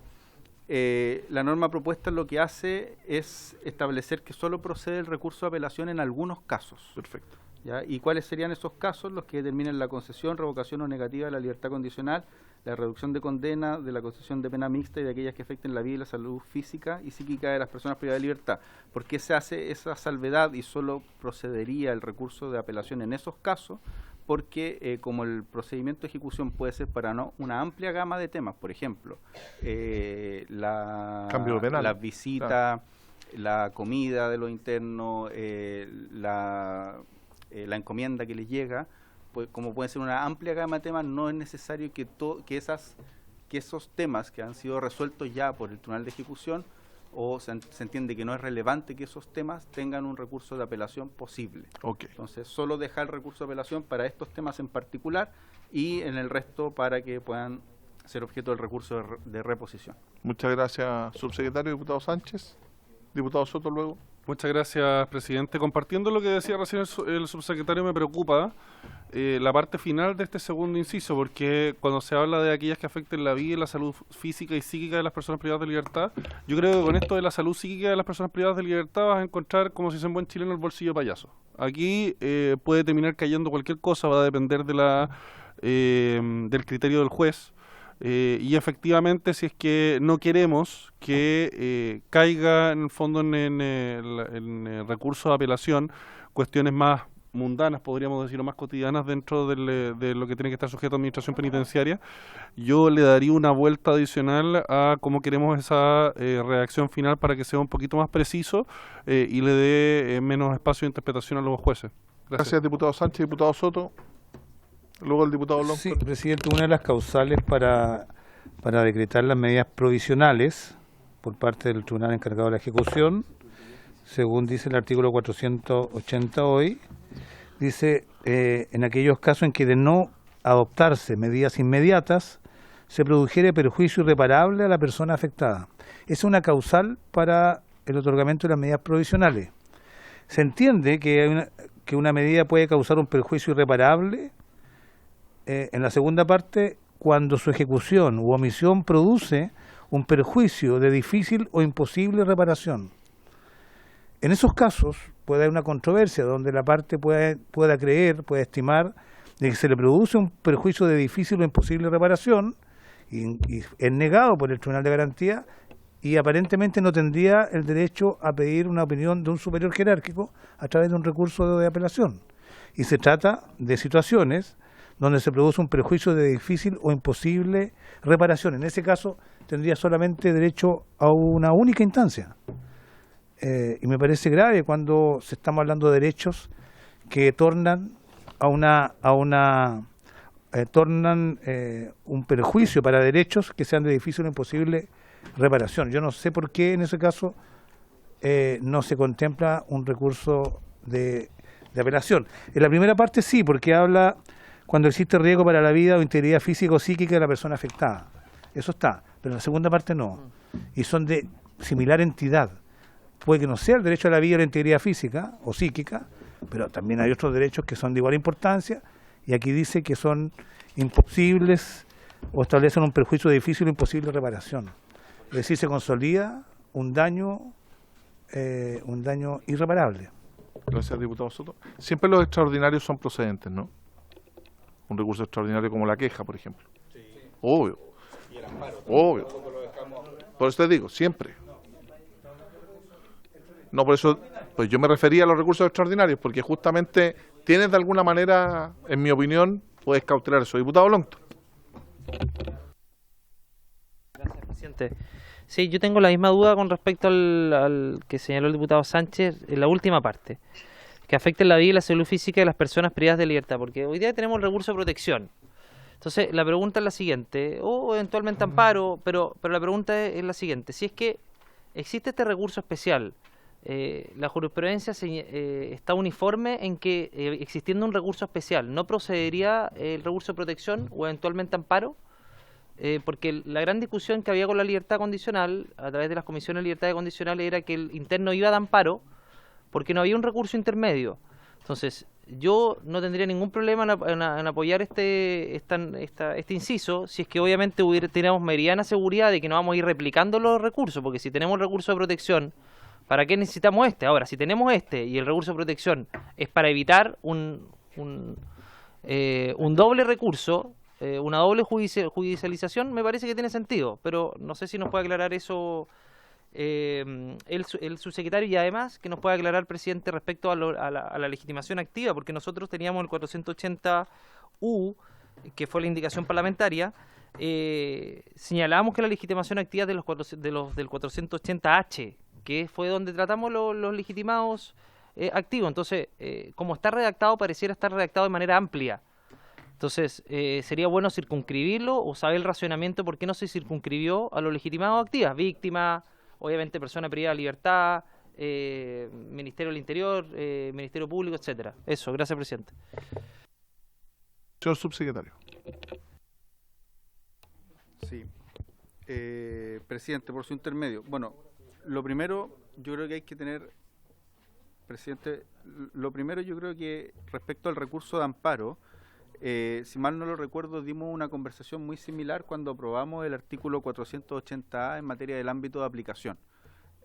lo que hace es establecer que solo procede el recurso de apelación en algunos casos. Perfecto. ¿Ya? ¿Y cuáles serían esos casos? Los que determinen la concesión, revocación o negativa de la libertad condicional, la reducción de condena, de la concesión de pena mixta y de aquellas que afecten la vida y la salud física y psíquica de las personas privadas de libertad. ¿Por qué se hace esa salvedad y solo procedería el recurso de apelación en esos casos? porque como el procedimiento de ejecución puede ser para una amplia gama de temas, por ejemplo, Cambio penal. la visita, la comida de los internos, la encomienda que les llega, pues como puede ser una amplia gama de temas, no es necesario que esos temas que han sido resueltos ya por el Tribunal de Ejecución, o se entiende que no es relevante que esos temas tengan un recurso de apelación posible. Entonces, solo dejar el recurso de apelación para estos temas en particular y en el resto para que puedan ser objeto del recurso de reposición. Muchas gracias, subsecretario. Diputado Sánchez. Diputado Soto, luego. Muchas gracias, presidente. Compartiendo lo que decía recién el subsecretario, me preocupa la parte final de este segundo inciso, porque cuando se habla de aquellas que afecten la vida y la salud física y psíquica de las personas privadas de libertad, yo creo que con esto de la salud psíquica de las personas privadas de libertad vas a encontrar, como si se en buen chileno, el bolsillo payaso. Aquí puede terminar cayendo cualquier cosa, va a depender de del criterio del juez. Y efectivamente, si es que no queremos que caiga en el fondo en el recurso de apelación cuestiones más mundanas, podríamos decir, o más cotidianas dentro de lo que tiene que estar sujeto a administración penitenciaria, yo le daría una vuelta adicional a cómo queremos esa redacción final para que sea un poquito más preciso y le dé menos espacio de interpretación a los jueces. Gracias, diputado Sánchez. Diputado Soto. Luego el diputado Lonco. Sí, presidente, una de las causales para decretar las medidas provisionales por parte del tribunal encargado de la ejecución, según dice el artículo 480 hoy, dice en aquellos casos en que de no adoptarse medidas inmediatas se produjere perjuicio irreparable a la persona afectada. Esa es una causal para el otorgamiento de las medidas provisionales. Se entiende que una medida puede causar un perjuicio irreparable en la segunda parte, cuando su ejecución u omisión produce un perjuicio de difícil o imposible reparación. En esos casos puede haber una controversia donde la parte pueda estimar de que se le produce un perjuicio de difícil o imposible reparación y es negado por el Tribunal de Garantía y aparentemente no tendría el derecho a pedir una opinión de un superior jerárquico a través de un recurso de apelación. Y se trata de situaciones donde se produce un perjuicio de difícil o imposible reparación. En ese caso tendría solamente derecho a una única instancia. Y me parece grave cuando estamos hablando de derechos que tornan un perjuicio para derechos que sean de difícil o imposible reparación. Yo no sé por qué en ese caso no se contempla un recurso de apelación. En la primera parte sí, porque habla cuando existe riesgo para la vida o integridad física o psíquica de la persona afectada. Eso está, pero en la segunda parte no. Y son de similar entidad. Puede que no sea el derecho a la vida o la integridad física o psíquica, pero también hay otros derechos que son de igual importancia, y aquí dice que son imposibles o establecen un perjuicio de difícil o imposible reparación. Es decir, se consolida un daño irreparable. Gracias, diputado Soto. Siempre los extraordinarios son procedentes, ¿no? Un recurso extraordinario como la queja, por ejemplo. Sí. Obvio. Y el amparo. Obvio. Por eso te digo, siempre. No, por eso, pues yo me refería a los recursos extraordinarios, porque justamente tienes de alguna manera, en mi opinión, puedes cautelar eso. Diputado Lonto. Gracias, presidente. Sí, yo tengo la misma duda con respecto al que señaló el diputado Sánchez en la última parte, que afecte la vida y la salud física de las personas privadas de libertad, porque hoy día tenemos el recurso de protección. Entonces, la pregunta es la siguiente, o eventualmente amparo, pero la pregunta es la siguiente: si es que existe este recurso especial, la jurisprudencia está uniforme en que existiendo un recurso especial, ¿no procedería el recurso de protección o eventualmente amparo? Porque la gran discusión que había con la libertad condicional, a través de las comisiones de libertad condicional, era que el interno iba de amparo porque no había un recurso intermedio. Entonces, yo no tendría ningún problema en apoyar este inciso, si es que obviamente tuviéramos meridiana seguridad de que no vamos a ir replicando los recursos, porque si tenemos el recurso de protección, ¿para qué necesitamos este? Ahora, si tenemos este y el recurso de protección es para evitar un doble recurso, una doble judicialización, me parece que tiene sentido, pero no sé si nos puede aclarar eso el subsecretario, y además que nos pueda aclarar, presidente, respecto a la legitimación activa, porque nosotros teníamos el 480U, que fue la indicación parlamentaria, señalamos que la legitimación activa del 480H, que fue donde tratamos los legitimados activos. Entonces, como está redactado, pareciera estar redactado de manera amplia. Entonces, sería bueno circunscribirlo o saber el racionamiento por qué no se circunscribió a los legitimados activas, víctima, obviamente persona privada de libertad, Ministerio del Interior, Ministerio Público, etcétera. Eso, gracias, presidente. Señor subsecretario. Sí. Presidente, por su intermedio. Bueno, lo primero, yo creo que hay que tener, presidente, lo primero yo creo que respecto al recurso de amparo, si mal no lo recuerdo, dimos una conversación muy similar cuando aprobamos el artículo 480A en materia del ámbito de aplicación.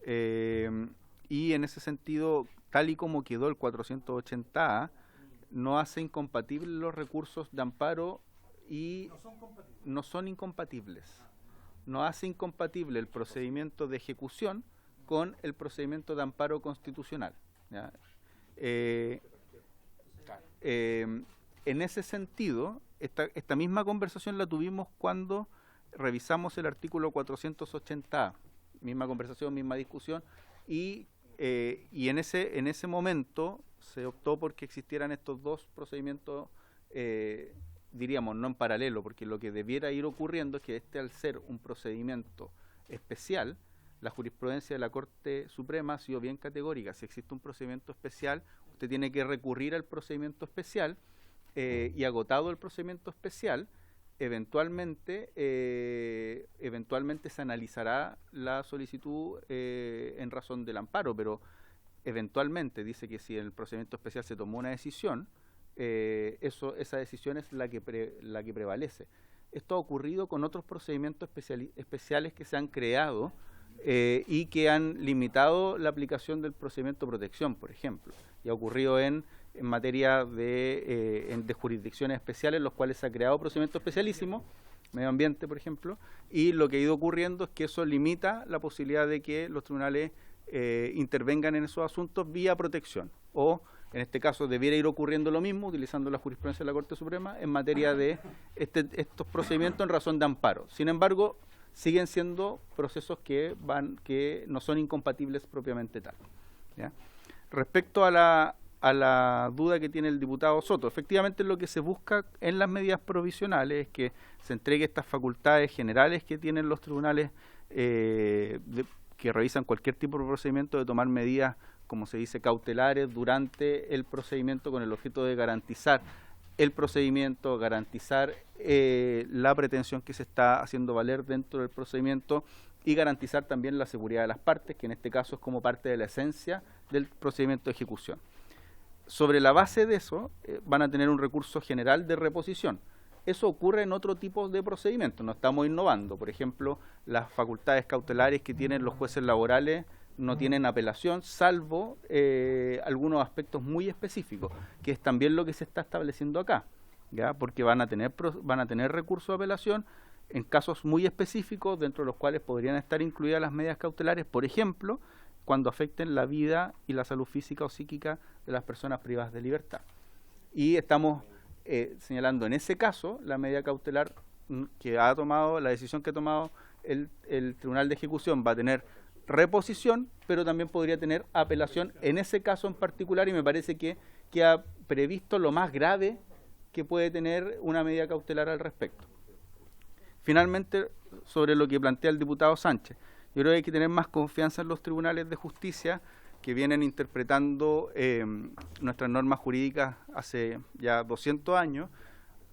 Y en ese sentido, tal y como quedó el 480A, no hace incompatibles los recursos de amparo y no son incompatibles. No hace incompatible el procedimiento de ejecución con el procedimiento de amparo constitucional, ¿ya? En ese sentido, esta misma conversación la tuvimos cuando revisamos el artículo 480A, misma conversación, misma discusión, y en ese momento se optó porque existieran estos dos procedimientos, diríamos, no en paralelo, porque lo que debiera ir ocurriendo es que al ser un procedimiento especial, la jurisprudencia de la Corte Suprema ha sido bien categórica. Si existe un procedimiento especial, usted tiene que recurrir al procedimiento especial, y agotado el procedimiento especial, eventualmente se analizará la solicitud en razón del amparo, pero eventualmente dice que si en el procedimiento especial se tomó una decisión, esa decisión es la que prevalece. Esto ha ocurrido con otros procedimientos especiales que se han creado y que han limitado la aplicación del procedimiento de protección, por ejemplo, y ha ocurrido en materia de jurisdicciones especiales, en los cuales se ha creado procedimiento especialísimo, medio ambiente, por ejemplo, y lo que ha ido ocurriendo es que eso limita la posibilidad de que los tribunales intervengan en esos asuntos vía protección, o en este caso debiera ir ocurriendo lo mismo, utilizando la jurisprudencia de la Corte Suprema, en materia de estos procedimientos en razón de amparo. Sin embargo, siguen siendo procesos que no son incompatibles propiamente tal, ¿ya? Respecto a la duda que tiene el diputado Soto, efectivamente lo que se busca en las medidas provisionales es que se entregue estas facultades generales que tienen los tribunales que revisan cualquier tipo de procedimiento, de tomar medidas, como se dice, cautelares durante el procedimiento, con el objeto de garantizar el procedimiento, garantizar la pretensión que se está haciendo valer dentro del procedimiento y garantizar también la seguridad de las partes, que en este caso es como parte de la esencia del procedimiento de ejecución. Sobre la base de eso, van a tener un recurso general de reposición. Eso ocurre en otro tipo de procedimientos, no estamos innovando. Por ejemplo, las facultades cautelares que tienen los jueces laborales no tienen apelación, salvo algunos aspectos muy específicos, que es también lo que se está estableciendo acá, ¿ya? Porque van a tener recurso de apelación en casos muy específicos, dentro de los cuales podrían estar incluidas las medidas cautelares, por ejemplo, cuando afecten la vida y la salud física o psíquica de las personas privadas de libertad. Y estamos señalando en ese caso la medida cautelar que ha tomado, la decisión que ha tomado el Tribunal de Ejecución va a tener reposición, pero también podría tener apelación en ese caso en particular, y me parece que ha previsto lo más grave que puede tener una medida cautelar al respecto. Finalmente, sobre lo que plantea el diputado Sánchez, yo creo que hay que tener más confianza en los tribunales de justicia que vienen interpretando nuestras normas jurídicas hace ya 200 años.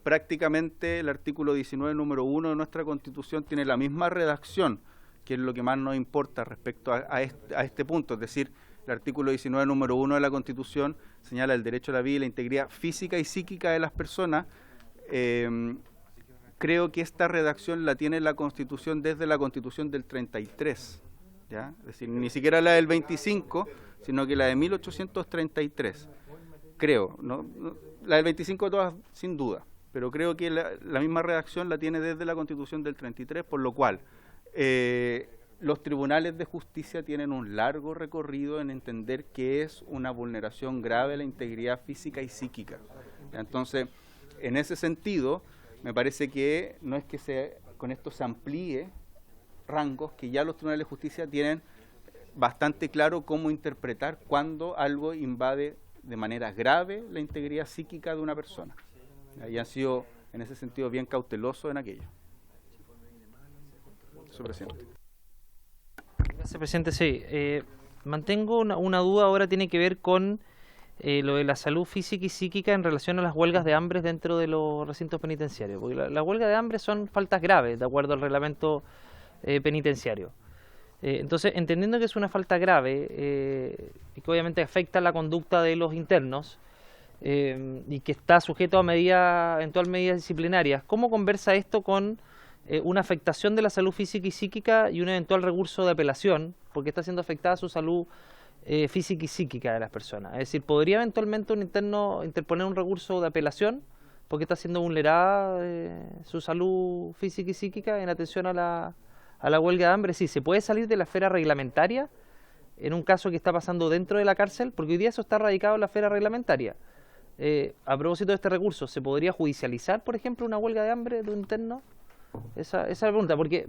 Prácticamente el artículo 19, número 1 de nuestra Constitución tiene la misma redacción, que es lo que más nos importa respecto a este punto. Es decir, el artículo 19, número 1 de la Constitución señala el derecho a la vida y la integridad física y psíquica de las personas. Creo que esta redacción la tiene la Constitución desde la Constitución del 33, ¿ya? Es decir, ni siquiera la del 25, sino que la de 1833. Creo, ¿no? La del 25 todas sin duda, pero creo que la misma redacción la tiene desde la Constitución del 33, por lo cual los tribunales de justicia tienen un largo recorrido en entender que es una vulneración grave a la integridad física y psíquica. Entonces, en ese sentido, me parece que no es que con esto se amplíe rangos, que ya los tribunales de justicia tienen bastante claro cómo interpretar cuando algo invade de manera grave la integridad psíquica de una persona. Y han sido, en ese sentido, bien cautelosos en aquello. Señor presidente. Gracias, presidente. Sí, mantengo una duda ahora, tiene que ver con lo de la salud física y psíquica en relación a las huelgas de hambre dentro de los recintos penitenciarios. Porque la huelga de hambre son faltas graves, de acuerdo al reglamento penitenciario. Entonces, entendiendo que es una falta grave y que obviamente afecta la conducta de los internos y que está sujeto a eventual medidas disciplinarias, ¿cómo conversa esto con una afectación de la salud física y psíquica y un eventual recurso de apelación, porque está siendo afectada su salud física y psíquica de las personas? Es decir, ¿podría eventualmente un interno interponer un recurso de apelación porque está siendo vulnerada su salud física y psíquica en atención a la huelga de hambre? Sí, ¿se puede salir de la esfera reglamentaria en un caso que está pasando dentro de la cárcel? Porque hoy día eso está radicado en la esfera reglamentaria. A propósito de este recurso, ¿se podría judicializar, por ejemplo, una huelga de hambre de un interno? Esa es la pregunta, porque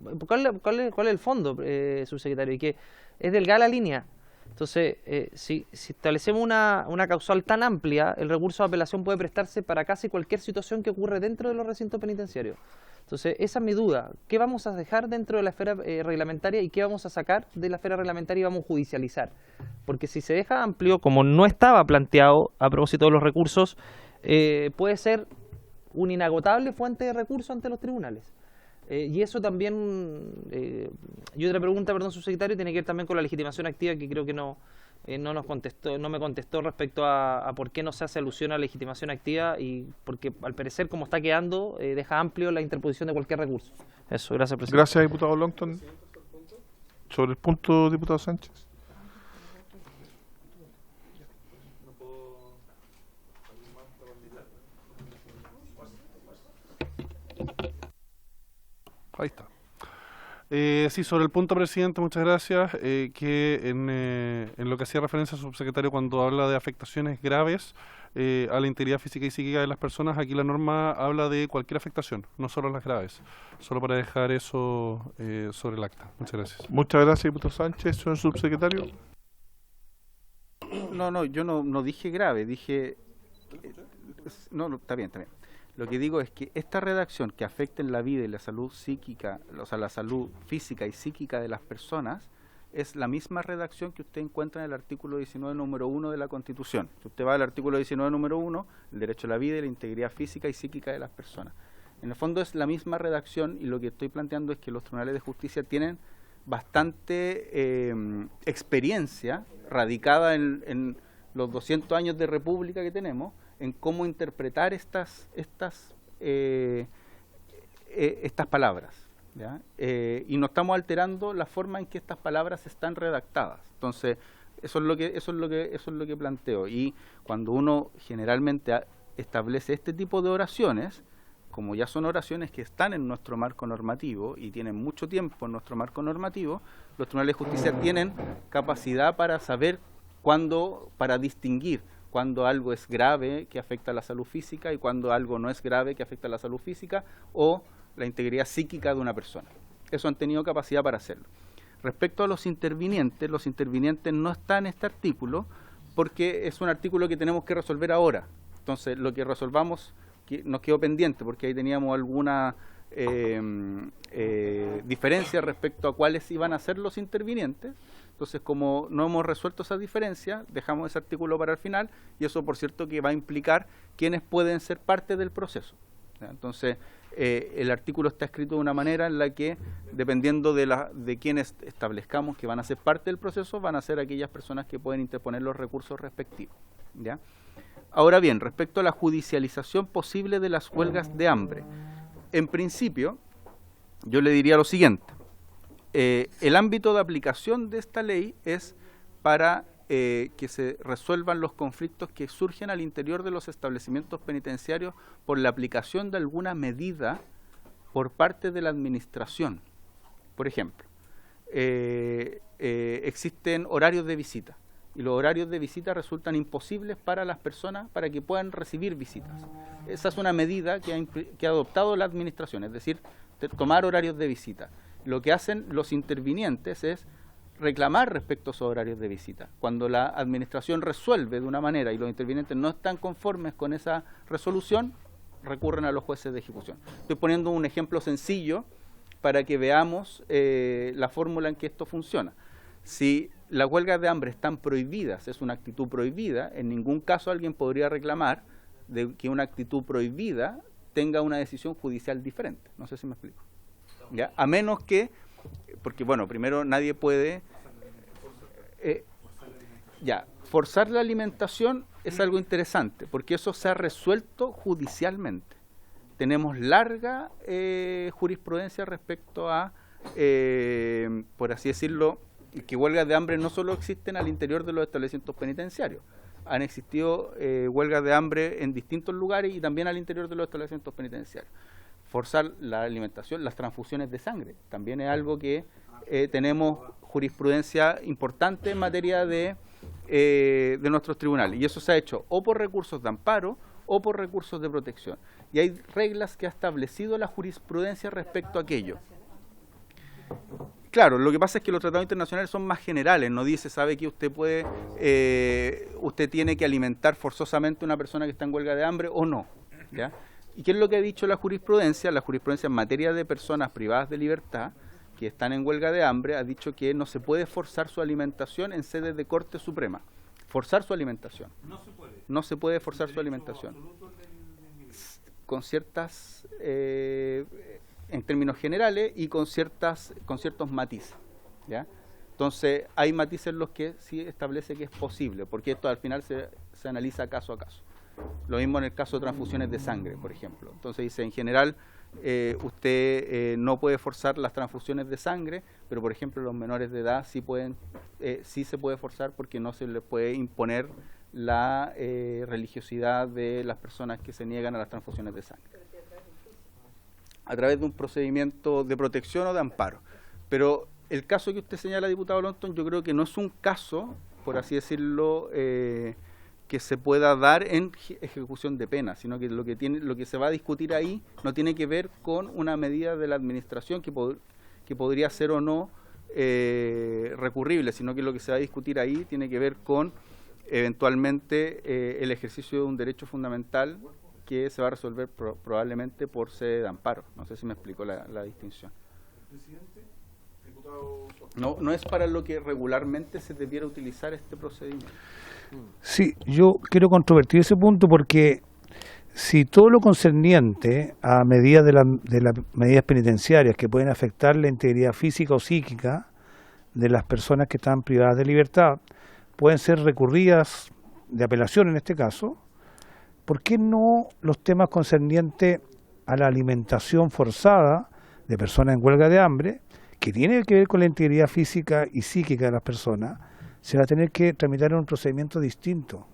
¿cuál es el fondo, subsecretario? Y que es delgada la línea. Entonces, si establecemos una causal tan amplia, el recurso de apelación puede prestarse para casi cualquier situación que ocurre dentro de los recintos penitenciarios. Entonces, esa es mi duda. ¿Qué vamos a dejar dentro de la esfera reglamentaria y qué vamos a sacar de la esfera reglamentaria y vamos a judicializar? Porque si se deja amplio, como no estaba planteado a propósito de los recursos, puede ser una inagotable fuente de recursos ante los tribunales. Y eso también, y otra pregunta, perdón, subsecretario, tiene que ver también con la legitimación activa, que creo que no me contestó respecto a por qué no se hace alusión a la legitimación activa, y porque al parecer como está quedando deja amplio la interposición de cualquier recurso. Eso, gracias, presidente. Gracias, diputado Longton. Sobre el punto, diputado Sánchez. Ahí está. Sí, sobre el punto, presidente, muchas gracias. Que en lo que hacía referencia al subsecretario cuando habla de afectaciones graves a la integridad física y psíquica de las personas, aquí la norma habla de cualquier afectación, no solo las graves. Solo para dejar eso sobre el acta. Muchas gracias. Muchas gracias, diputado Sánchez. Señor subsecretario. No, yo no dije grave, dije... No, está bien. Lo que digo es que esta redacción que afecta en la vida y la salud psíquica, o sea, la salud física y psíquica de las personas, es la misma redacción que usted encuentra en el artículo 19, número 1 de la Constitución. Si usted va al artículo 19, número 1, el derecho a la vida y la integridad física y psíquica de las personas. En el fondo es la misma redacción, y lo que estoy planteando es que los tribunales de justicia tienen bastante experiencia radicada en los 200 años de república que tenemos, en cómo interpretar estas palabras, ¿ya? Y no estamos alterando la forma en que estas palabras están redactadas. Entonces, eso es lo que planteo. Y cuando uno generalmente establece este tipo de oraciones, como ya son oraciones que están en nuestro marco normativo y tienen mucho tiempo en nuestro marco normativo, los tribunales de justicia tienen capacidad para saber para distinguir cuando algo es grave que afecta a la salud física y cuando algo no es grave que afecta a la salud física o la integridad psíquica de una persona. Eso han tenido capacidad para hacerlo. Respecto a los intervinientes no están en este artículo porque es un artículo que tenemos que resolver ahora. Entonces, lo que resolvamos nos quedó pendiente porque ahí teníamos alguna diferencia respecto a cuáles iban a ser los intervinientes. Entonces, como no hemos resuelto esa diferencia, dejamos ese artículo para el final, y eso, por cierto, que va a implicar quiénes pueden ser parte del proceso. ¿Ya? Entonces, el artículo está escrito de una manera en la que, dependiendo de quienes establezcamos que van a ser parte del proceso, van a ser aquellas personas que pueden interponer los recursos respectivos. ¿Ya? Ahora bien, respecto a la judicialización posible de las huelgas de hambre, en principio, yo le diría lo siguiente. El ámbito de aplicación de esta ley es para que se resuelvan los conflictos que surgen al interior de los establecimientos penitenciarios por la aplicación de alguna medida por parte de la administración. Por ejemplo, existen horarios de visita. Y los horarios de visita resultan imposibles para las personas para que puedan recibir visitas. Esa es una medida que ha adoptado la administración, es decir, tomar horarios de visita. Lo que hacen los intervinientes es reclamar respecto a esos horarios de visita. Cuando la administración resuelve de una manera y los intervinientes no están conformes con esa resolución, recurren a los jueces de ejecución. Estoy poniendo un ejemplo sencillo para que veamos la fórmula en que esto funciona. Si las huelgas de hambre están prohibidas, es una actitud prohibida, en ningún caso alguien podría reclamar de que una actitud prohibida tenga una decisión judicial diferente. No sé si me explico. ¿Ya? A menos que, porque bueno, primero nadie puede... forzar la alimentación es algo interesante, porque eso se ha resuelto judicialmente. Tenemos larga jurisprudencia respecto a, por así decirlo, que huelgas de hambre no solo existen al interior de los establecimientos penitenciarios. Han existido huelgas de hambre en distintos lugares y también al interior de los establecimientos penitenciarios. Forzar la alimentación, las transfusiones de sangre, también es algo que tenemos jurisprudencia importante en materia de nuestros tribunales. Y eso se ha hecho o por recursos de amparo o por recursos de protección. Y hay reglas que ha establecido la jurisprudencia respecto a aquello. Claro, lo que pasa es que los tratados internacionales son más generales, no dice, sabe que usted puede, usted tiene que alimentar forzosamente a una persona que está en huelga de hambre o no, ¿ya? ¿Y qué es lo que ha dicho la jurisprudencia? La jurisprudencia en materia de personas privadas de libertad que están en huelga de hambre ha dicho que no se puede forzar su alimentación en sede de Corte Suprema. Forzar su alimentación. No se puede. No se puede forzar su alimentación. Con ciertas... en términos generales y con ciertos matices, ¿ya? Entonces hay matices en los que sí establece que es posible, porque esto al final se analiza caso a caso. Lo mismo en el caso de transfusiones de sangre, por ejemplo. Entonces dice, en general, usted no puede forzar las transfusiones de sangre, pero por ejemplo los menores de edad sí se puede forzar porque no se les puede imponer la religiosidad de las personas que se niegan a las transfusiones de sangre, a través de un procedimiento de protección o de amparo. Pero el caso que usted señala, diputado Lonton, yo creo que no es un caso, por así decirlo, que se pueda dar en ejecución de pena, sino que lo que se va a discutir ahí no tiene que ver con una medida de la administración que podría ser o no recurrible, sino que lo que se va a discutir ahí tiene que ver con eventualmente el ejercicio de un derecho fundamental que se va a resolver probablemente por sede de amparo. No sé si me explico la distinción. No es para lo que regularmente se debiera utilizar este procedimiento. Sí, yo quiero controvertir ese punto porque si todo lo concerniente a medidas de las medidas penitenciarias que pueden afectar la integridad física o psíquica de las personas que están privadas de libertad pueden ser recurridas de apelación en este caso, ¿por qué no los temas concernientes a la alimentación forzada de personas en huelga de hambre, que tiene que ver con la integridad física y psíquica de las personas, se va a tener que tramitar en un procedimiento distinto?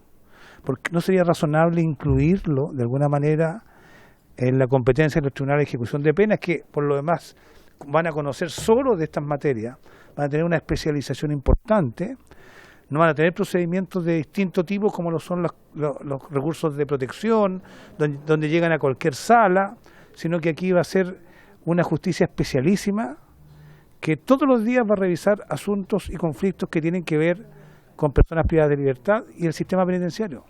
Porque no sería razonable incluirlo de alguna manera en la competencia de los tribunales de ejecución de penas, que por lo demás van a conocer solo de estas materias, van a tener una especialización importante, no van a tener procedimientos de distinto tipo como lo son los recursos de protección, donde llegan a cualquier sala, sino que aquí va a ser una justicia especialísima que todos los días va a revisar asuntos y conflictos que tienen que ver con personas privadas de libertad y el sistema penitenciario.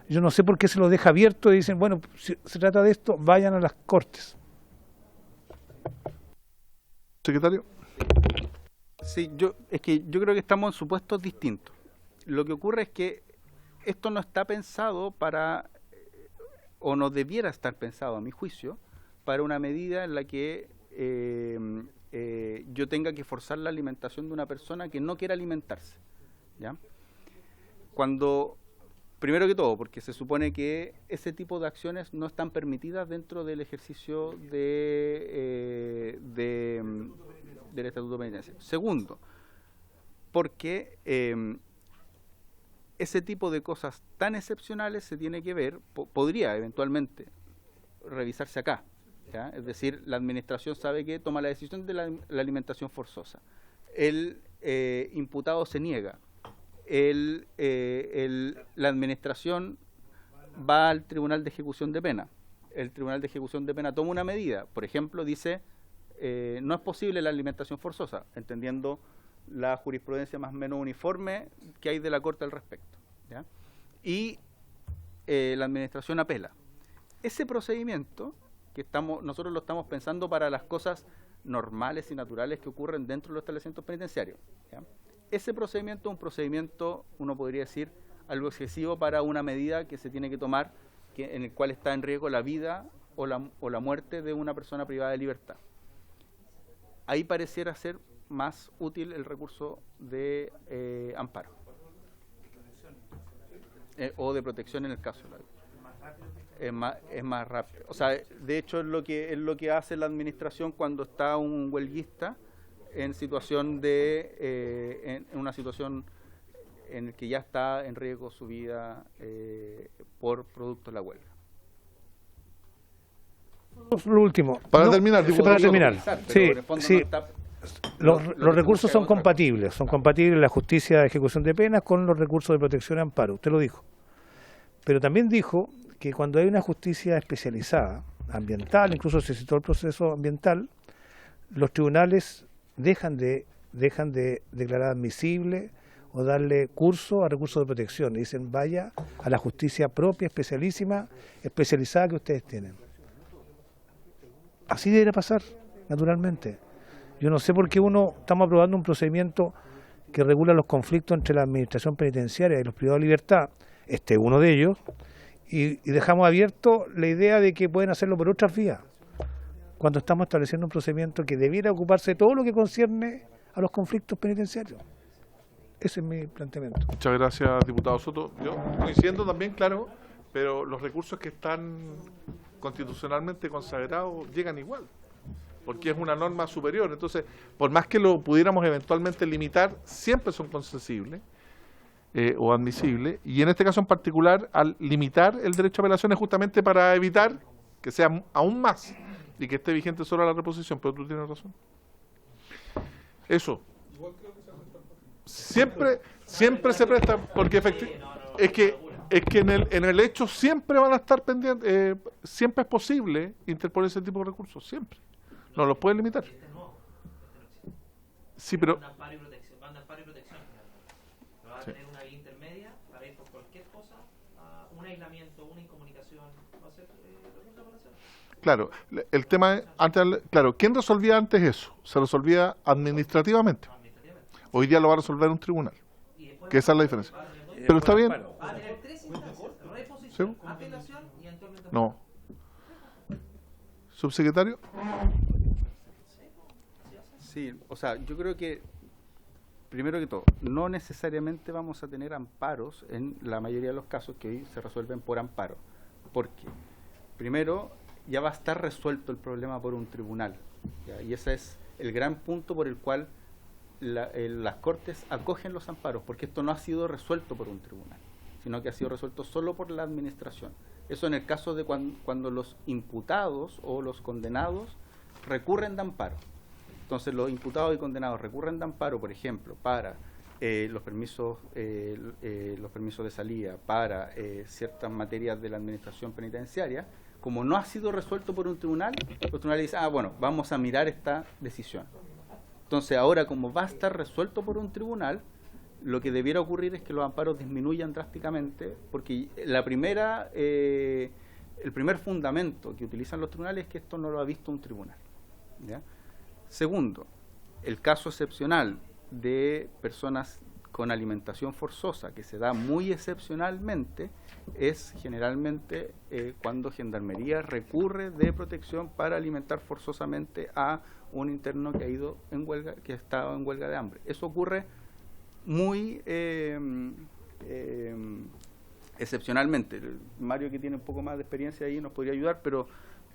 Yo no sé por qué se lo deja abierto y dicen, bueno, si se trata de esto, vayan a las cortes. Secretario. Sí, yo creo que estamos en supuestos distintos. Lo que ocurre es que esto no está pensado para, o no debiera estar pensado, a mi juicio, para una medida en la que yo tenga que forzar la alimentación de una persona que no quiera alimentarse, ¿ya? Primero que todo, porque se supone que ese tipo de acciones no están permitidas dentro del ejercicio del Estatuto Penitenciario. Segundo, porque ese tipo de cosas tan excepcionales se tiene que ver, podría eventualmente revisarse acá, ¿ya? Es decir, la administración sabe que toma la decisión de la alimentación forzosa. el imputado se niega, la administración va al Tribunal de Ejecución de Pena. El Tribunal de Ejecución de Pena toma una medida, por ejemplo, dice no es posible la alimentación forzosa, entendiendo la jurisprudencia más o menos uniforme que hay de la Corte al respecto, ¿ya? Y la administración apela. Ese procedimiento que nosotros lo estamos pensando para las cosas normales y naturales que ocurren dentro de los establecimientos penitenciarios, ¿ya? Ese procedimiento es un procedimiento, uno podría decir, algo excesivo para una medida que se tiene que tomar, en el cual está en riesgo la vida o la muerte de una persona privada de libertad. Ahí pareciera ser más útil el recurso de amparo o de protección en el caso de la vida. Es más rápido. O sea, de hecho es lo que hace la administración cuando está un huelguista en situación en una situación en la que ya está en riesgo su vida por producto de la huelga. Lo último. Para terminar, sí, diputado. para terminar. Exacto, Sí, pero en el fondo sí. no está- Los recursos son compatibles la justicia de ejecución de penas con los recursos de protección y amparo, usted lo dijo. Pero también dijo que cuando hay una justicia especializada, ambiental, incluso se citó el proceso ambiental, los tribunales dejan de declarar admisible o darle curso a recursos de protección. Y dicen, vaya a la justicia propia, especializada que ustedes tienen. Así debería pasar, naturalmente. Yo no sé por qué estamos aprobando un procedimiento que regula los conflictos entre la administración penitenciaria y los privados de libertad, uno de ellos, y dejamos abierto la idea de que pueden hacerlo por otras vías, cuando estamos estableciendo un procedimiento que debiera ocuparse de todo lo que concierne a los conflictos penitenciarios. Ese es mi planteamiento. Muchas gracias, diputado Soto. Yo coincido también, claro, pero los recursos que están constitucionalmente consagrados llegan igual, porque es una norma superior. Entonces, por más que lo pudiéramos eventualmente limitar, siempre son concesibles o admisibles. Y en este caso en particular, al limitar el derecho a apelación es justamente para evitar que sea aún más y que esté vigente solo la reposición. Pero tú tienes razón. Eso. Siempre se presta, porque es que en el hecho siempre van a estar pendientes, siempre es posible interponer ese tipo de recursos, siempre. No los pueden limitar. Sí, pero... Va a tener una vía intermedia para ir por cualquier cosa, un aislamiento, una incomunicación, va a ser recurso de apelación. Claro, el tema es, claro, ¿quién resolvía antes eso? Se resolvía administrativamente. Hoy día lo va a resolver un tribunal, que esa es la diferencia. Pero está bien. Va a tener tres instancias, reposición, apelación y eventualmente... No. Subsecretario. Sí, o sea, yo creo que, primero que todo, no necesariamente vamos a tener amparos en la mayoría de los casos que hoy se resuelven por amparo. Porque, primero, ya va a estar resuelto el problema por un tribunal, ¿ya? Y ese es el gran punto por el cual las Cortes acogen los amparos, porque esto no ha sido resuelto por un tribunal, sino que ha sido resuelto solo por la administración. Eso en el caso de cuando los imputados o los condenados recurren de amparo. Entonces los imputados y condenados recurren de amparo, por ejemplo, para los permisos de salida, para ciertas materias de la administración penitenciaria. Como no ha sido resuelto por un tribunal, los tribunales dicen, bueno, vamos a mirar esta decisión. Entonces ahora, como va a estar resuelto por un tribunal, lo que debiera ocurrir es que los amparos disminuyan drásticamente, porque el primer fundamento que utilizan los tribunales es que esto no lo ha visto un tribunal, ¿ya? Segundo, el caso excepcional de personas con alimentación forzosa, que se da muy excepcionalmente, es generalmente cuando Gendarmería recurre de protección para alimentar forzosamente a un interno que ha ido en huelga, que ha estado en huelga de hambre. Eso ocurre muy excepcionalmente. Mario, que tiene un poco más de experiencia ahí, nos podría ayudar, pero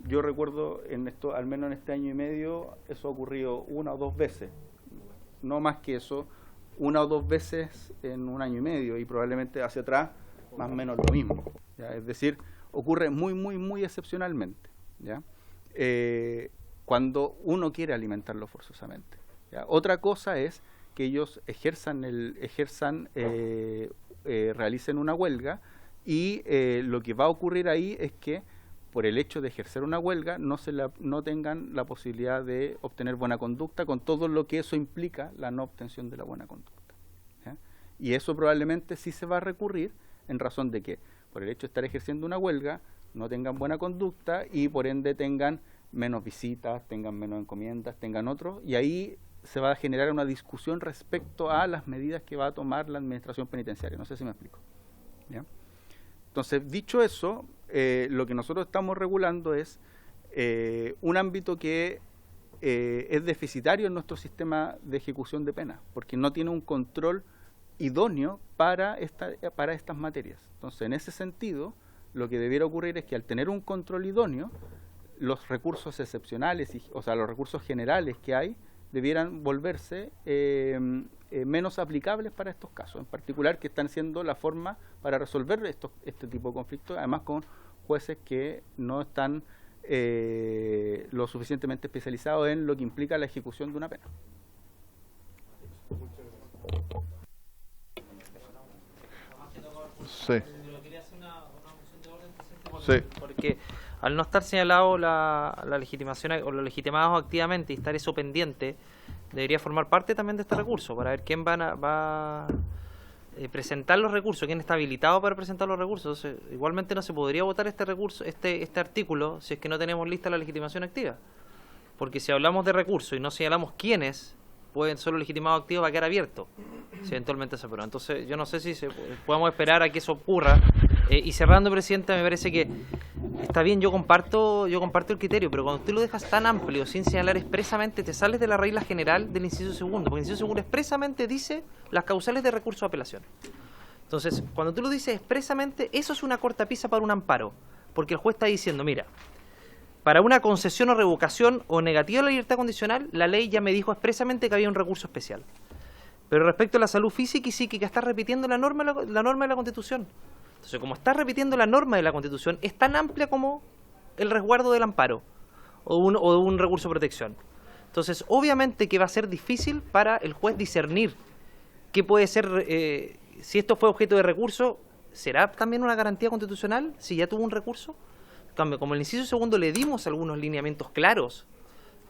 yo recuerdo al menos en este año y medio, eso ha ocurrido 1 o 2 veces, no más que eso, 1 o 2 veces en un año y medio, y probablemente hacia atrás más o menos lo mismo, ¿ya? Es decir, ocurre muy, muy, muy excepcionalmente, ¿ya? Cuando uno quiere alimentarlo forzosamente, ¿ya? Otra cosa es que ellos realicen una huelga, y lo que va a ocurrir ahí es que por el hecho de ejercer una huelga no tengan la posibilidad de obtener buena conducta, con todo lo que eso implica, la no obtención de la buena conducta, ¿ya? Y eso probablemente sí se va a recurrir en razón de que por el hecho de estar ejerciendo una huelga no tengan buena conducta y por ende tengan menos visitas, tengan menos encomiendas, tengan otros, y ahí se va a generar una discusión respecto a las medidas que va a tomar la administración penitenciaria. No sé si me explico, ¿ya? Entonces, dicho eso, lo que nosotros estamos regulando es un ámbito que es deficitario en nuestro sistema de ejecución de pena, porque no tiene un control idóneo para estas materias. Entonces, en ese sentido, lo que debiera ocurrir es que al tener un control idóneo, los recursos excepcionales, los recursos generales que hay, debieran volverse menos aplicables para estos casos, en particular que están siendo la forma para resolver este tipo de conflictos, además con jueces que no están lo suficientemente especializados en lo que implica la ejecución de una pena. Sí. Sí. Porque al no estar señalado la legitimación o los legitimados activamente y estar eso pendiente, debería formar parte también de este recurso para ver quién va a presentar los recursos, quién está habilitado para presentar los recursos. Entonces, igualmente no se podría votar este recurso, este artículo, si es que no tenemos lista la legitimación activa. Porque si hablamos de recursos y no señalamos quiénes pueden ser los legitimados activos, va a quedar abierto si eventualmente se aprueba. Entonces yo no sé si podemos esperar a que eso ocurra. Y cerrando, presidente, me parece que está bien, yo comparto el criterio, pero cuando tú lo dejas tan amplio sin señalar expresamente, te sales de la regla general del inciso segundo, porque el inciso segundo expresamente dice las causales de recurso de apelación. Entonces, cuando tú lo dices expresamente, eso es una cortapisa para un amparo, porque el juez está diciendo, mira, para una concesión o revocación o negativa de la libertad condicional, la ley ya me dijo expresamente que había un recurso especial. Pero respecto a la salud física y psíquica, está repitiendo la norma de la Constitución. Entonces, como está repitiendo la norma de la Constitución, es tan amplia como el resguardo del amparo o un recurso de protección. Entonces, obviamente que va a ser difícil para el juez discernir qué puede ser, si esto fue objeto de recurso, ¿será también una garantía constitucional si ya tuvo un recurso? En cambio, como en el inciso segundo le dimos algunos lineamientos claros,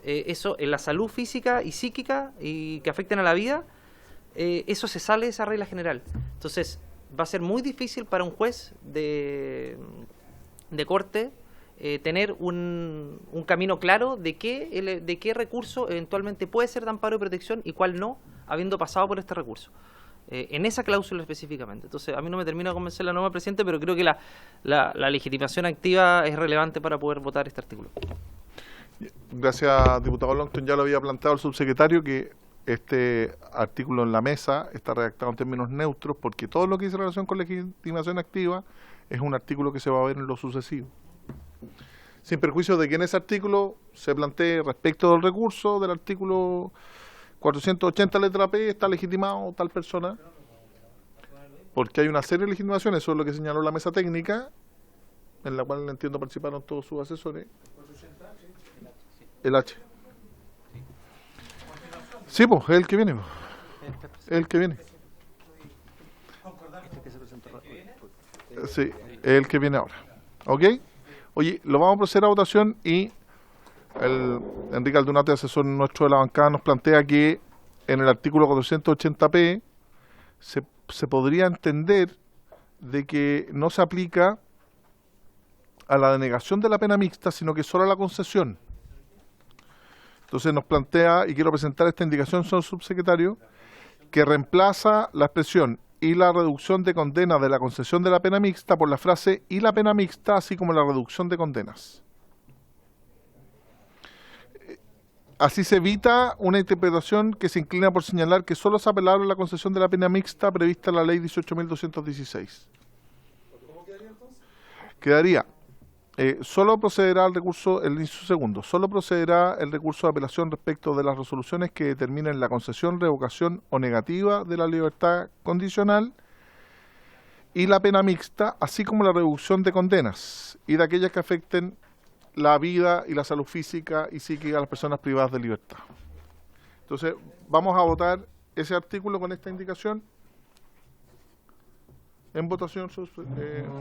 eso en la salud física y psíquica y que afecten a la vida, eso se sale de esa regla general. Entonces, va a ser muy difícil para un juez de corte tener un camino claro de qué recurso eventualmente puede ser de amparo y protección y cuál no, habiendo pasado por este recurso. En esa cláusula específicamente. Entonces, a mí no me termina de convencer la norma, presidente, pero creo que la legitimación activa es relevante para poder votar este artículo. Gracias, diputado Longton. Ya lo había planteado el subsecretario que este artículo en la mesa está redactado en términos neutros porque todo lo que dice relación con legitimación activa es un artículo que se va a ver en lo sucesivo. Sin perjuicio de que en ese artículo se plantee respecto del recurso del artículo 480 letra P está legitimado tal persona, porque hay una serie de legitimaciones, eso es lo que señaló la mesa técnica, en la cual entiendo participaron todos sus asesores. El H. Sí, pues, es el que viene. Es el que viene. Sí, es el que viene ahora. ¿Ok? Oye, lo vamos a proceder a votación y el Enrique Aldunate, asesor nuestro de la bancada, nos plantea que en el artículo 480p se podría entender de que no se aplica a la denegación de la pena mixta, sino que solo a la concesión. Entonces nos plantea, y quiero presentar esta indicación, señor subsecretario, que reemplaza la expresión y la reducción de condena de la concesión de la pena mixta por la frase y la pena mixta, así como la reducción de condenas. Así se evita una interpretación que se inclina por señalar que solo es apelable la concesión de la pena mixta prevista en la ley 18.216. ¿Cómo quedaría entonces? Quedaría, solo procederá el recurso, el inciso segundo, solo procederá el recurso de apelación respecto de las resoluciones que determinen la concesión, revocación o negativa de la libertad condicional y la pena mixta, así como la reducción de condenas y de aquellas que afecten la vida y la salud física y psíquica de las personas privadas de libertad. Entonces, vamos a votar ese artículo con esta indicación. En votación,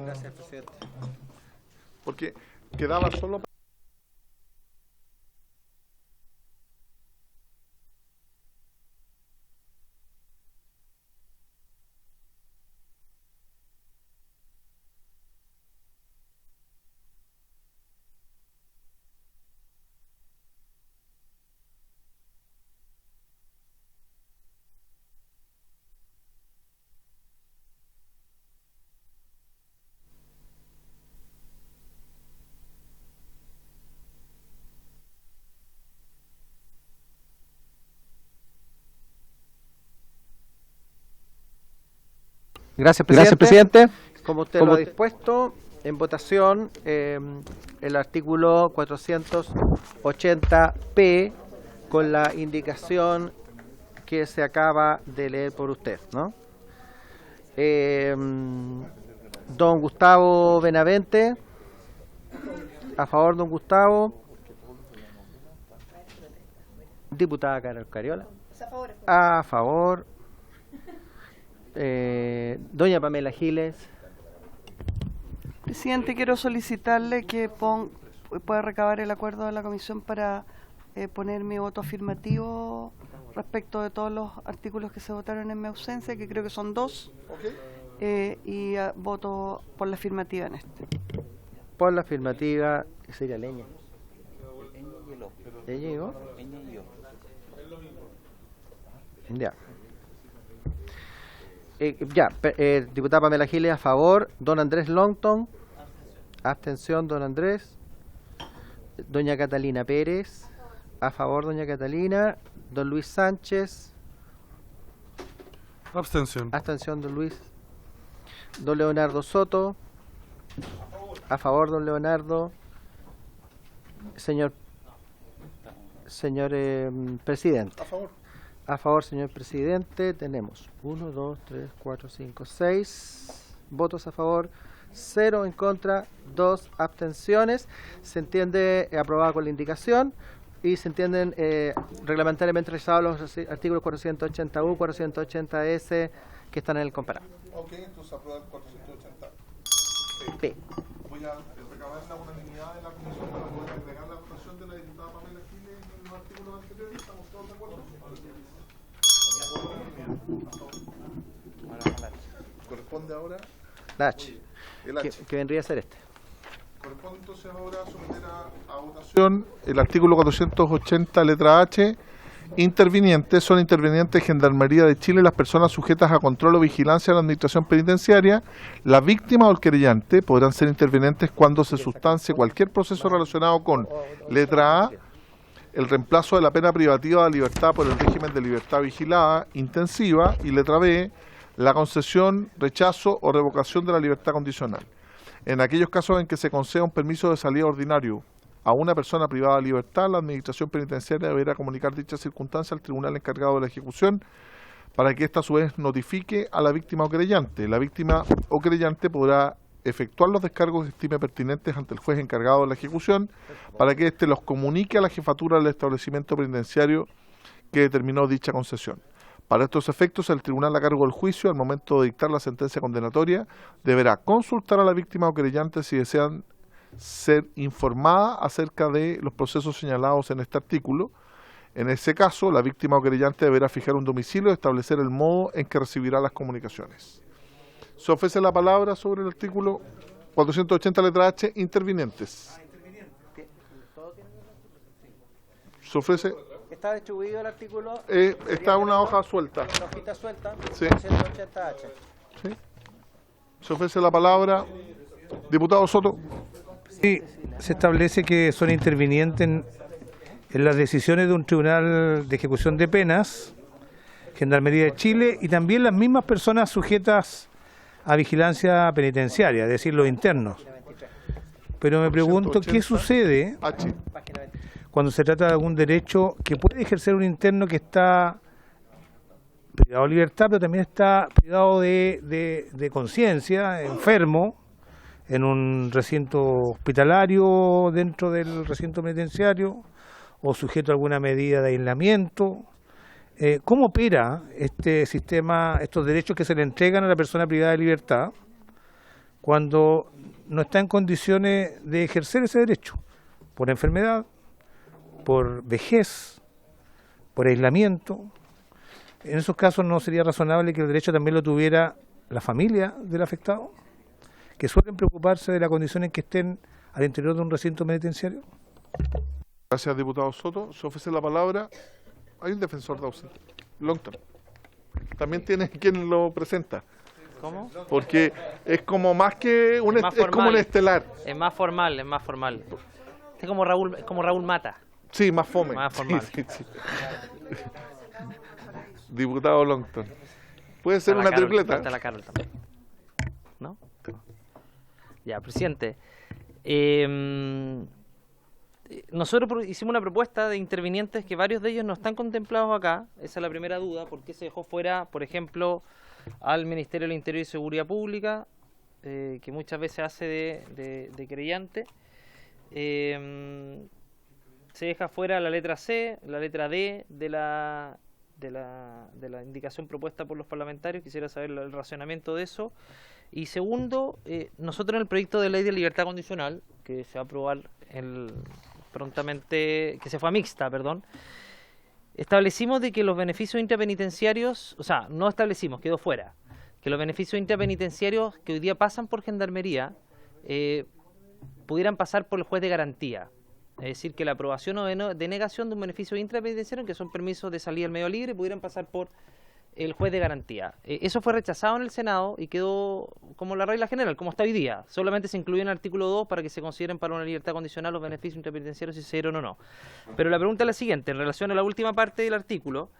Gracias, presidente. porque quedaba solo... Gracias, presidente. Como usted lo ha dispuesto, en votación el artículo 480p con la indicación que se acaba de leer por usted, ¿no? Don Gustavo Benavente, a favor, don Gustavo. Diputada Carol Cariola, a favor. Doña Pamela Giles. Presidente, quiero solicitarle que pueda recabar el acuerdo de la comisión para poner mi voto afirmativo respecto de todos los artículos que se votaron en mi ausencia, que creo que son 2, y voto por la afirmativa en este. Por la afirmativa, ¿qué sería Leña? ¿Leña y yo? Ya. Diputada Pamela Giles a favor, don Andrés Longton, abstención don Andrés, doña Catalina Pérez, a favor doña Catalina, don Luis Sánchez, Abstención. abstención don Luis, don Leonardo Soto, a favor don Leonardo, señor presidente. A favor, señor presidente, tenemos 1, 2, 3, 4, 5, 6 votos a favor, 0 en contra, 2 abstenciones. Se entiende aprobado con la indicación y se entienden reglamentariamente realizados los artículos 480U, 480S que están en el comparado. Ok, entonces aprueba el 480. P. Voy a recabar la unanimidad de la comisión para poder agregar la votación de la diputada Pamela Giles en los artículos anteriores. ¿Estamos todos de acuerdo? Corresponde ahora H. el H. Que vendría a ser este. Corresponde entonces ahora someter a votación el artículo 480, letra H. Intervinientes son intervinientes Gendarmería de Chile las personas sujetas a control o vigilancia de la administración penitenciaria. La víctima o el querellante podrán ser intervinientes cuando se sustancie cualquier proceso relacionado con, letra A, el reemplazo de la pena privativa de libertad por el régimen de libertad vigilada intensiva, y letra B, la concesión, rechazo o revocación de la libertad condicional. En aquellos casos en que se conceda un permiso de salida ordinario a una persona privada de libertad, la administración penitenciaria deberá comunicar dicha circunstancia al tribunal encargado de la ejecución para que ésta a su vez notifique a la víctima o querellante. La víctima o querellante podrá efectuar los descargos que estime pertinentes ante el juez encargado de la ejecución para que éste los comunique a la jefatura del establecimiento penitenciario que determinó dicha concesión. Para estos efectos, el tribunal a cargo del juicio, al momento de dictar la sentencia condenatoria, deberá consultar a la víctima o querellante si desean ser informada acerca de los procesos señalados en este artículo. En ese caso, la víctima o querellante deberá fijar un domicilio y establecer el modo en que recibirá las comunicaciones. Se ofrece la palabra sobre el artículo 480, letra H, intervinientes. Se ofrece... ¿Está distribuido el artículo? Está una hoja suelta. Una hojita suelta, Sí. 480H. ¿Sí? Se ofrece la palabra. Diputado Soto. Sí, se establece que son intervinientes en las decisiones de un tribunal de ejecución de penas, Gendarmería de Chile, y también las mismas personas sujetas a vigilancia penitenciaria, es decir, los internos. Pero me pregunto, ¿qué sucede H. cuando se trata de algún derecho que puede ejercer un interno que está privado de libertad, pero también está privado de conciencia, enfermo, en un recinto hospitalario dentro del recinto penitenciario, o sujeto a alguna medida de aislamiento? ¿cómo opera este sistema, estos derechos que se le entregan a la persona privada de libertad cuando no está en condiciones de ejercer ese derecho? Por enfermedad, por vejez, por aislamiento. En esos casos, ¿no sería razonable que el derecho también lo tuviera la familia del afectado, que suelen preocuparse de la condición en que estén al interior de un recinto penitenciario? Gracias, diputado Soto. Se ofrece la palabra. Hay un defensor de ausente. Longton. También tiene quien lo presenta. ¿Cómo? Porque es como más que un, Es más es como un formal. estelar. Es más formal, es más formal. Es como Raúl Mata. Sí, más fome. Más formal. Sí, sí, sí. Diputado Longton. Puede ser Está la una Carol, tripleta. falta la Carol también. ¿No? Ya, presidente. Nosotros hicimos una propuesta de intervinientes que varios de ellos no están contemplados acá. Esa es la primera duda. ¿Por qué se dejó fuera, por ejemplo, al Ministerio del Interior y Seguridad Pública, que muchas veces hace de creyente? Se deja fuera la letra C, la letra D de la indicación propuesta por los parlamentarios. Quisiera saber el racionamiento de eso. Y segundo, nosotros en el proyecto de ley de libertad condicional, que se va a aprobar prontamente, que se fue a mixta, perdón, establecimos de que los beneficios intrapenitenciarios, o sea, no establecimos, quedó fuera, que los beneficios intrapenitenciarios que hoy día pasan por gendarmería pudieran pasar por el juez de garantía. Es decir, que la aprobación o denegación de un beneficio intrapenitenciario, que son permisos de salida al medio libre, pudieran pasar por el juez de garantía. Eso fue rechazado en el Senado y quedó como la regla general, como está hoy día. Solamente se incluyó en el artículo 2 para que se consideren para una libertad condicional los beneficios intrapenitenciarios si se dieron o no. Pero la pregunta es la siguiente, en relación a la última parte del artículo,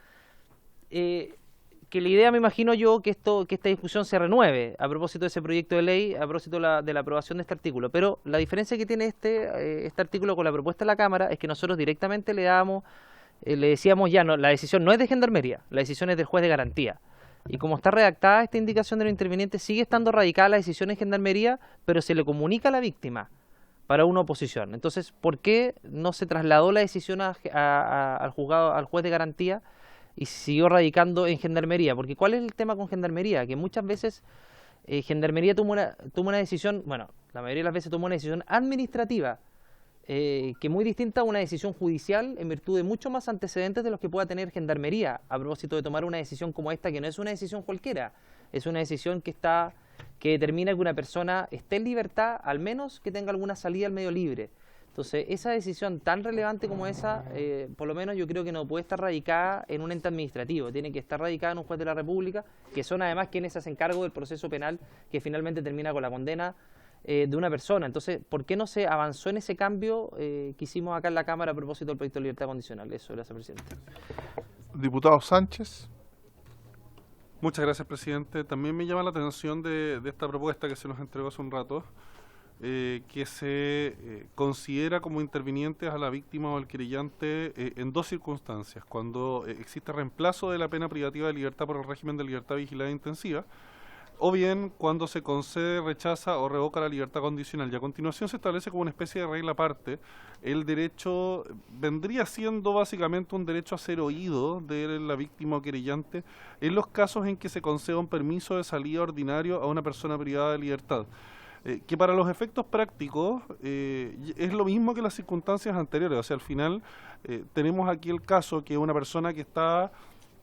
que la idea, me imagino yo, que esta discusión se renueve a propósito de ese proyecto de ley, a propósito de la aprobación de este artículo. Pero la diferencia que tiene este artículo con la propuesta de la Cámara es que nosotros directamente le decíamos ya, no, la decisión no es de gendarmería, la decisión es del juez de garantía. Y como está redactada esta indicación de los intervinientes, sigue estando radicada la decisión en gendarmería, pero se le comunica a la víctima para una oposición. Entonces, ¿por qué no se trasladó la decisión al juzgado, al juez de garantía, y siguió radicando en gendarmería? Porque ¿cuál es el tema con gendarmería? Que muchas veces gendarmería toma una decisión, bueno, la mayoría de las veces toma una decisión administrativa, que es muy distinta a una decisión judicial en virtud de mucho más antecedentes de los que pueda tener gendarmería a propósito de tomar una decisión como esta, que no es una decisión cualquiera, es una decisión que determina que una persona esté en libertad, al menos que tenga alguna salida al medio libre. Entonces, esa decisión tan relevante como esa, por lo menos yo creo que no puede estar radicada en un ente administrativo, tiene que estar radicada en un juez de la República, que son además quienes se hacen cargo del proceso penal que finalmente termina con la condena de una persona. Entonces, ¿por qué no se avanzó en ese cambio que hicimos acá en la Cámara a propósito del proyecto de libertad condicional? Eso, gracias, presidente. Diputado Sánchez. Muchas gracias, presidente. También me llama la atención de esta propuesta que se nos entregó hace un rato, que se considera como intervinientes a la víctima o al querellante en dos circunstancias: cuando existe reemplazo de la pena privativa de libertad por el régimen de libertad vigilada intensiva, o bien cuando se concede, rechaza o revoca la libertad condicional. Y a continuación se establece como una especie de regla aparte. El derecho vendría siendo básicamente un derecho a ser oído de la víctima o querellante en los casos en que se conceda un permiso de salida ordinario a una persona privada de libertad. Que para los efectos prácticos es lo mismo que las circunstancias anteriores. O sea, al final tenemos aquí el caso que una persona que está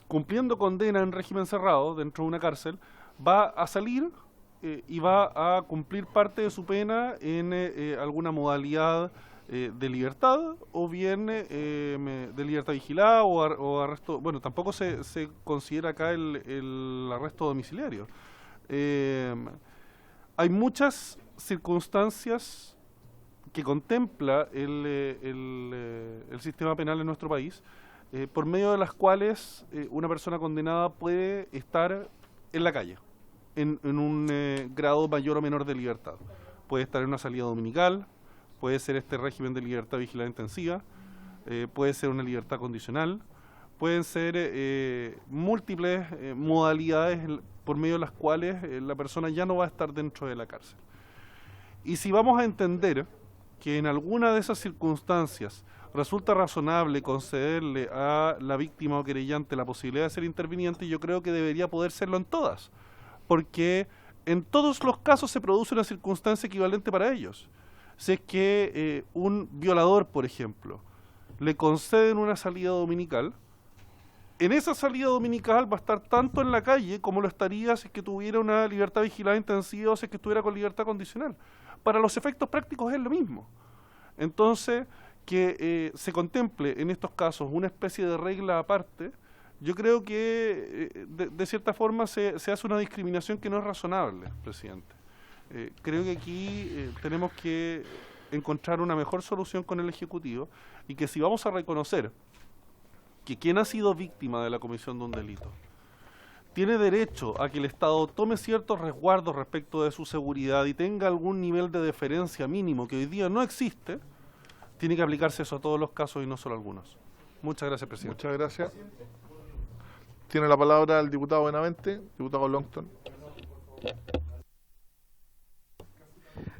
cumpliendo condena en régimen cerrado dentro de una cárcel va a salir y va a cumplir parte de su pena en alguna modalidad de libertad, o bien de libertad vigilada o arresto. Bueno, tampoco se considera acá el arresto domiciliario. Hay muchas circunstancias que contempla el sistema penal en nuestro país, por medio de las cuales una persona condenada puede estar en la calle, en un grado mayor o menor de libertad. Puede estar en una salida dominical, puede ser este régimen de libertad vigilada intensiva, puede ser una libertad condicional, pueden ser múltiples modalidades por medio de las cuales la persona ya no va a estar dentro de la cárcel. Y si vamos a entender que en alguna de esas circunstancias resulta razonable concederle a la víctima o querellante la posibilidad de ser interviniente, yo creo que debería poder serlo en todas, porque en todos los casos se produce una circunstancia equivalente para ellos. Si es que un violador, por ejemplo, le conceden una salida dominical, en esa salida dominical va a estar tanto en la calle como lo estaría si es que tuviera una libertad vigilada intensiva o si es que estuviera con libertad condicional. Para los efectos prácticos es lo mismo. Entonces, que se contemple en estos casos una especie de regla aparte, yo creo que de cierta forma se hace una discriminación que no es razonable, presidente. Creo que aquí tenemos que encontrar una mejor solución con el Ejecutivo y que si vamos a reconocer que quien ha sido víctima de la comisión de un delito tiene derecho a que el Estado tome ciertos resguardos respecto de su seguridad y tenga algún nivel de deferencia mínimo que hoy día no existe, tiene que aplicarse eso a todos los casos y no solo a algunos. Muchas gracias, presidente. Muchas gracias. Tiene la palabra el diputado Benavente, diputado Longton.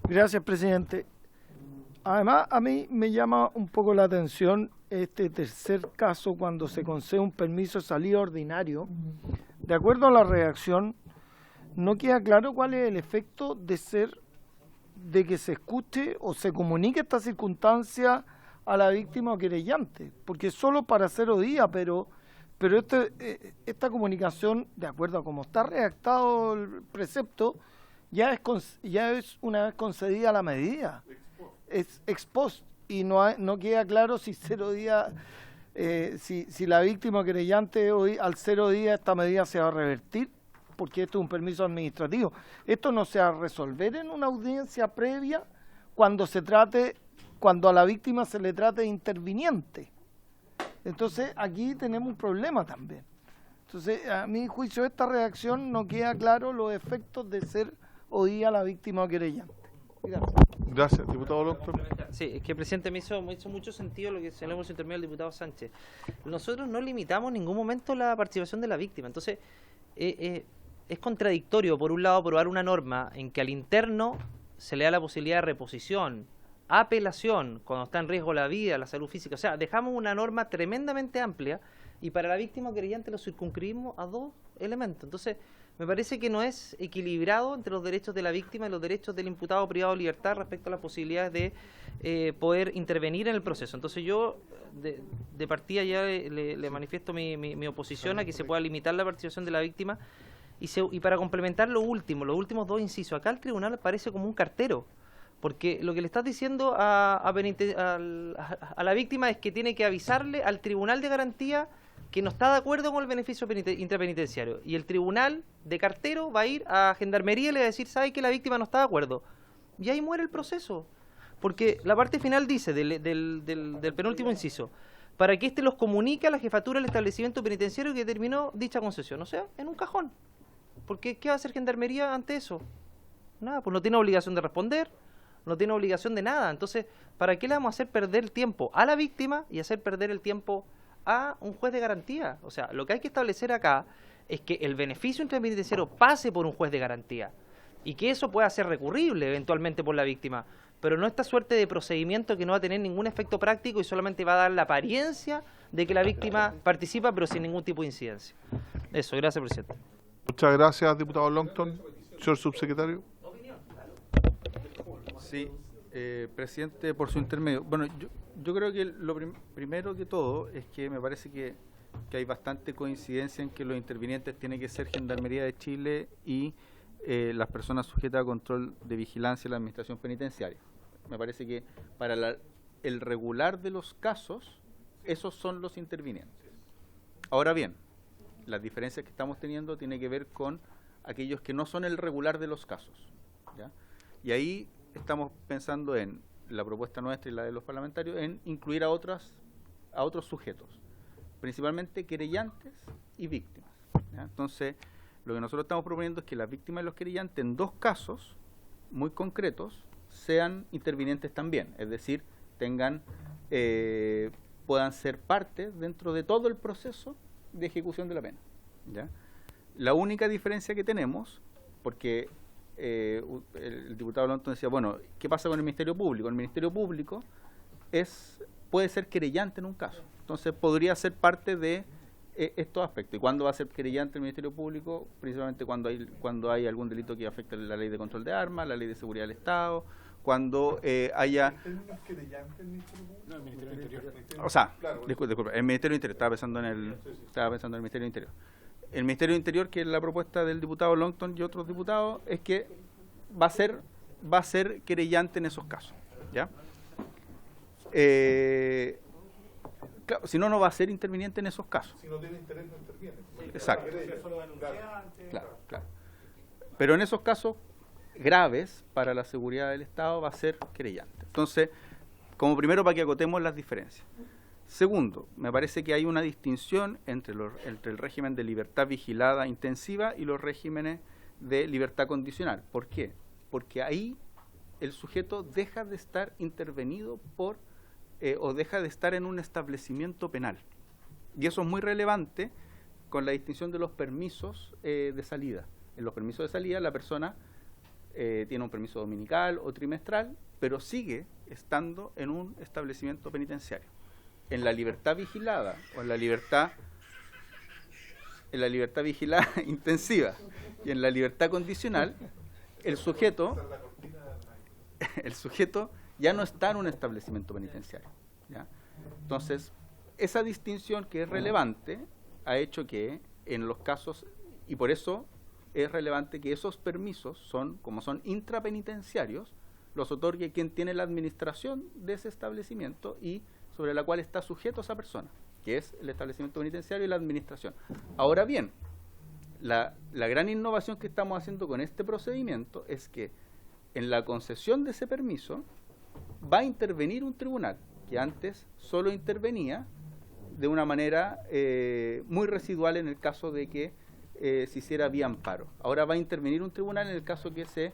Gracias, presidente. Además, a mí me llama un poco la atención este tercer caso cuando se concede un permiso de salida ordinario. De acuerdo a la redacción, no queda claro cuál es el efecto de que se escuche o se comunique esta circunstancia a la víctima o querellante, porque solo para 0 días, pero esta comunicación, de acuerdo a cómo está redactado el precepto, ya es una vez concedida la medida, es ex post, y no queda claro si 0 días, si la víctima o querellante hoy al 0 días esta medida se va a revertir, porque esto es un permiso administrativo. Esto no se va a resolver en una audiencia previa cuando a la víctima se le trate de interviniente. Entonces aquí tenemos un problema también. Entonces, a mi juicio, esta redacción no queda claro los efectos de ser oída la víctima o querellante. Gracias. Gracias, diputado Longton. Sí, es que, presidente, me hizo mucho sentido lo que se le hemos intermedio al diputado Sánchez. Nosotros no limitamos en ningún momento la participación de la víctima. Entonces, es contradictorio, por un lado, aprobar una norma en que al interno se le da la posibilidad de reposición, apelación, cuando está en riesgo la vida, la salud física. O sea, dejamos una norma tremendamente amplia y para la víctima o querellante lo circunscribimos a 2 elementos. Entonces, me parece que no es equilibrado entre los derechos de la víctima y los derechos del imputado privado de libertad respecto a las posibilidades de poder intervenir en el proceso. Entonces yo, de partida, ya le manifiesto mi oposición a que se pueda limitar la participación de la víctima. Y para complementar los últimos 2 incisos, acá el tribunal parece como un cartero, porque lo que le estás diciendo a la víctima es que tiene que avisarle al tribunal de garantía que no está de acuerdo con el beneficio intrapenitenciario, y el tribunal de cartero va a ir a Gendarmería y le va a decir, ¿sabe que la víctima no está de acuerdo? Y ahí muere el proceso, porque la parte final dice, del penúltimo inciso, para que éste los comunique a la jefatura del establecimiento penitenciario que determinó dicha concesión, o sea, en un cajón. Porque ¿qué va a hacer Gendarmería ante eso? Nada, pues no tiene obligación de responder, no tiene obligación de nada. Entonces, ¿para qué le vamos a hacer perder el tiempo a la víctima y hacer perder el tiempo a un juez de garantía? O sea, lo que hay que establecer acá es que el beneficio intrapenitenciario pase por un juez de garantía y que eso pueda ser recurrible eventualmente por la víctima, pero no esta suerte de procedimiento que no va a tener ningún efecto práctico y solamente va a dar la apariencia de que la víctima participa, pero sin ningún tipo de incidencia. Eso, gracias, presidente. Muchas gracias, diputado Longton. Señor subsecretario. Sí, presidente, por su intermedio. Bueno, yo creo que lo primero que todo es que me parece que hay bastante coincidencia en que los intervinientes tienen que ser Gendarmería de Chile y las personas sujetas a control de vigilancia de la Administración Penitenciaria. Me parece que para el regular de los casos, esos son los intervinientes. Ahora bien, las diferencias que estamos teniendo tienen que ver con aquellos que no son el regular de los casos, ¿ya? Y ahí estamos pensando en la propuesta nuestra y la de los parlamentarios en incluir a otros sujetos, principalmente querellantes y víctimas, ¿ya? Entonces, lo que nosotros estamos proponiendo es que las víctimas y los querellantes en 2 casos muy concretos sean intervinientes también, es decir, puedan ser parte dentro de todo el proceso de ejecución de la pena, ¿ya? La única diferencia que tenemos, porque el diputado Longton decía, bueno, ¿qué pasa con el Ministerio Público? El Ministerio Público es puede ser querellante en un caso. Entonces podría ser parte de estos aspectos. ¿Y cuándo va a ser querellante el Ministerio Público? Principalmente cuando hay algún delito que afecte la ley de control de armas, la ley de seguridad del Estado, cuando haya... No, el Ministerio del Interior. O sea, disculpa, el Ministerio del Interior, estaba pensando en el Ministerio del Interior. El Ministerio del Interior, que es la propuesta del diputado Longton y otros diputados, es que va a ser querellante en esos casos, ¿ya? Claro, si no, no va a ser interviniente en esos casos. Si no tiene interés, no interviene. Exacto. Claro. Pero en esos casos graves para la seguridad del Estado va a ser querellante. Entonces, como primero, para que acotemos las diferencias. Segundo, me parece que hay una distinción entre el régimen de libertad vigilada intensiva y los regímenes de libertad condicional. ¿Por qué? Porque ahí el sujeto deja de estar intervenido por o deja de estar en un establecimiento penal. Y eso es muy relevante con la distinción de los permisos de salida. En los permisos de salida la persona tiene un permiso dominical o trimestral, pero sigue estando en un establecimiento penitenciario. En la libertad vigilada o en la libertad vigilada intensiva y en la libertad condicional, el sujeto ya no está en un establecimiento penitenciario, ¿ya? Entonces, esa distinción que es relevante ha hecho que en los casos, y por eso es relevante que esos permisos como son intrapenitenciarios, los otorgue quien tiene la administración de ese establecimiento y sobre la cual está sujeto esa persona, que es el establecimiento penitenciario y la administración. Ahora bien, la gran innovación que estamos haciendo con este procedimiento es que en la concesión de ese permiso va a intervenir un tribunal, que antes solo intervenía de una manera muy residual en el caso de que se hiciera vía amparo. Ahora va a intervenir un tribunal en el caso que se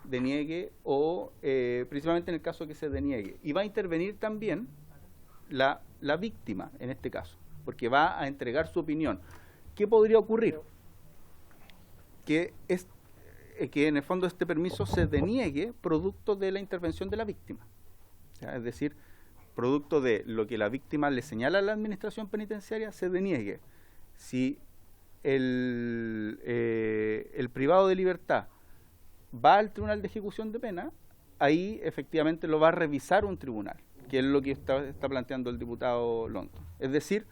deniegue o principalmente en el caso que se deniegue. Y va a intervenir también la víctima en este caso, porque va a entregar su opinión. ¿Qué podría ocurrir? Que en el fondo este permiso se deniegue producto de la intervención de la víctima. ¿Ya? Es decir, producto de lo que la víctima le señala a la administración penitenciaria, se deniegue. Si el privado de libertad va al tribunal de ejecución de pena, ahí efectivamente lo va a revisar un tribunal, que es lo que está planteando el diputado Longton. Es decir,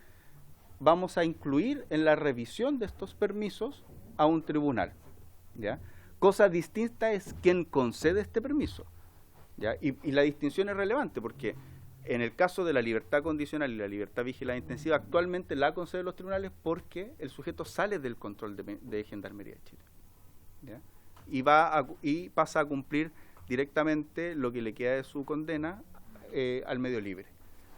vamos a incluir en la revisión de estos permisos a un tribunal, ¿ya? Cosa distinta es quién concede este permiso, ¿ya? Y la distinción es relevante porque en el caso de la libertad condicional y la libertad vigilada intensiva, actualmente la conceden los tribunales porque el sujeto sale del control de Gendarmería de Chile, ¿ya? Y pasa a cumplir directamente lo que le queda de su condena al medio libre,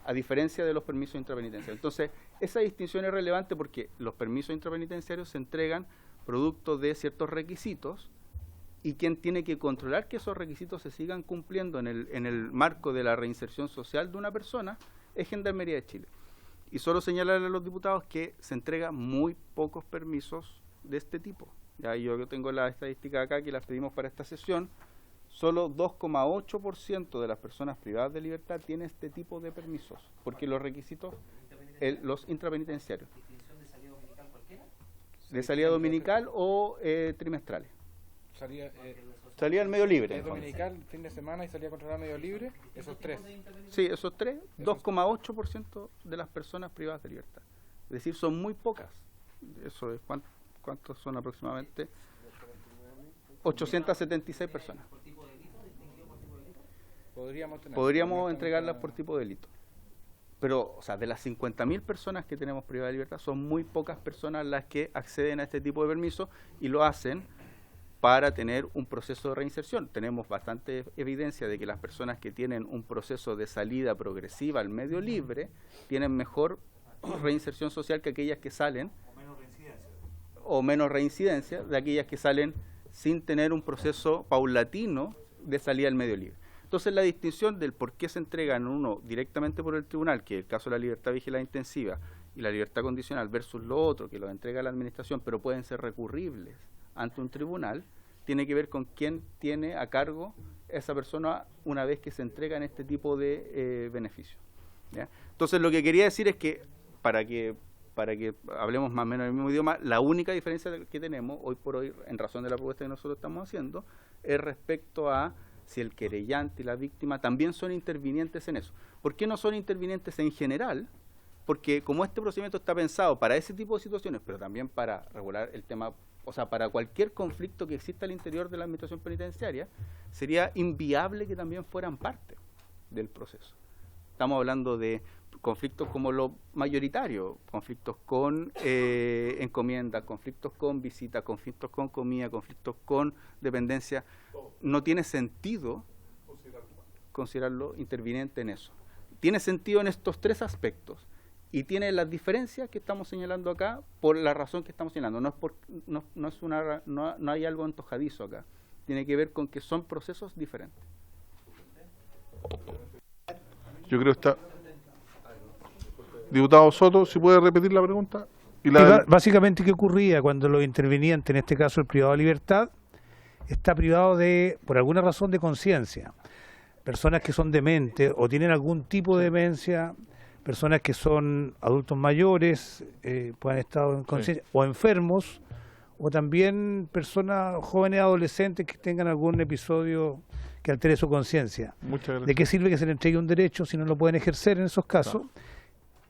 a diferencia de los permisos intrapenitenciarios. Entonces, esa distinción es relevante porque los permisos intrapenitenciarios se entregan producto de ciertos requisitos y quien tiene que controlar que esos requisitos se sigan cumpliendo en el marco de la reinserción social de una persona es Gendarmería de Chile. Y solo señalarle a los diputados que se entregan muy pocos permisos de este tipo. Ya yo tengo la estadística acá que las pedimos para esta sesión. Solo 2,8% de las personas privadas de libertad tienen este tipo de permisos, porque los requisitos, los intrapenitenciarios. ¿Definición de salida dominical cualquiera? De salida dominical o trimestrales. Salía al medio libre. Dominical, fin de semana y salía controlada medio libre, esos tres. Sí, esos tres, 2,8% de las personas privadas de libertad. Es decir, son muy pocas. Eso es, ¿cuántos son aproximadamente? 876 personas. Podríamos entregarlas por tipo de delito. Pero, o sea, de las 50.000 personas que tenemos privadas de libertad, son muy pocas personas las que acceden a este tipo de permiso y lo hacen para tener un proceso de reinserción. Tenemos bastante evidencia de que las personas que tienen un proceso de salida progresiva al medio libre tienen mejor reinserción social que aquellas que salen, o menos reincidencia de aquellas que salen sin tener un proceso paulatino de salida al medio libre. Entonces, la distinción del por qué se entregan uno directamente por el tribunal, que es el caso de la libertad vigilada intensiva y la libertad condicional, versus lo otro, que lo entrega la administración, pero pueden ser recurribles ante un tribunal, tiene que ver con quién tiene a cargo esa persona una vez que se entregan este tipo de beneficios. ¿ya? Entonces lo que quería decir es que para que hablemos más o menos el mismo idioma, la única diferencia que tenemos hoy por hoy, en razón de la propuesta que nosotros estamos haciendo, es respecto a si el querellante y la víctima también son intervinientes en eso. ¿Por qué no son intervinientes en general? Porque como este procedimiento está pensado para ese tipo de situaciones, pero también para regular el tema, o sea, para cualquier conflicto que exista al interior de la administración penitenciaria, sería inviable que también fueran parte del proceso. Estamos hablando de conflictos como lo mayoritario, conflictos con encomiendas, conflictos con visitas, conflictos con comida, conflictos con dependencia. No tiene sentido considerarlo interviniente en eso. Tiene sentido en estos tres aspectos y tiene las diferencias que estamos señalando acá por la razón que estamos señalando. No hay algo antojadizo acá. Tiene que ver con que son procesos diferentes. Yo creo que está... Diputado Soto, si puede repetir la pregunta. Y básicamente, ¿qué ocurría cuando los intervinientes, en este caso el privado de libertad, está privado de, por alguna razón, de conciencia? Personas que son dementes o tienen algún tipo de demencia, personas que son adultos mayores, pueden estar en conciencia, o enfermos, o también personas jóvenes adolescentes que tengan algún episodio que altere su conciencia. ¿De qué sirve que se le entregue un derecho si no lo pueden ejercer en esos casos?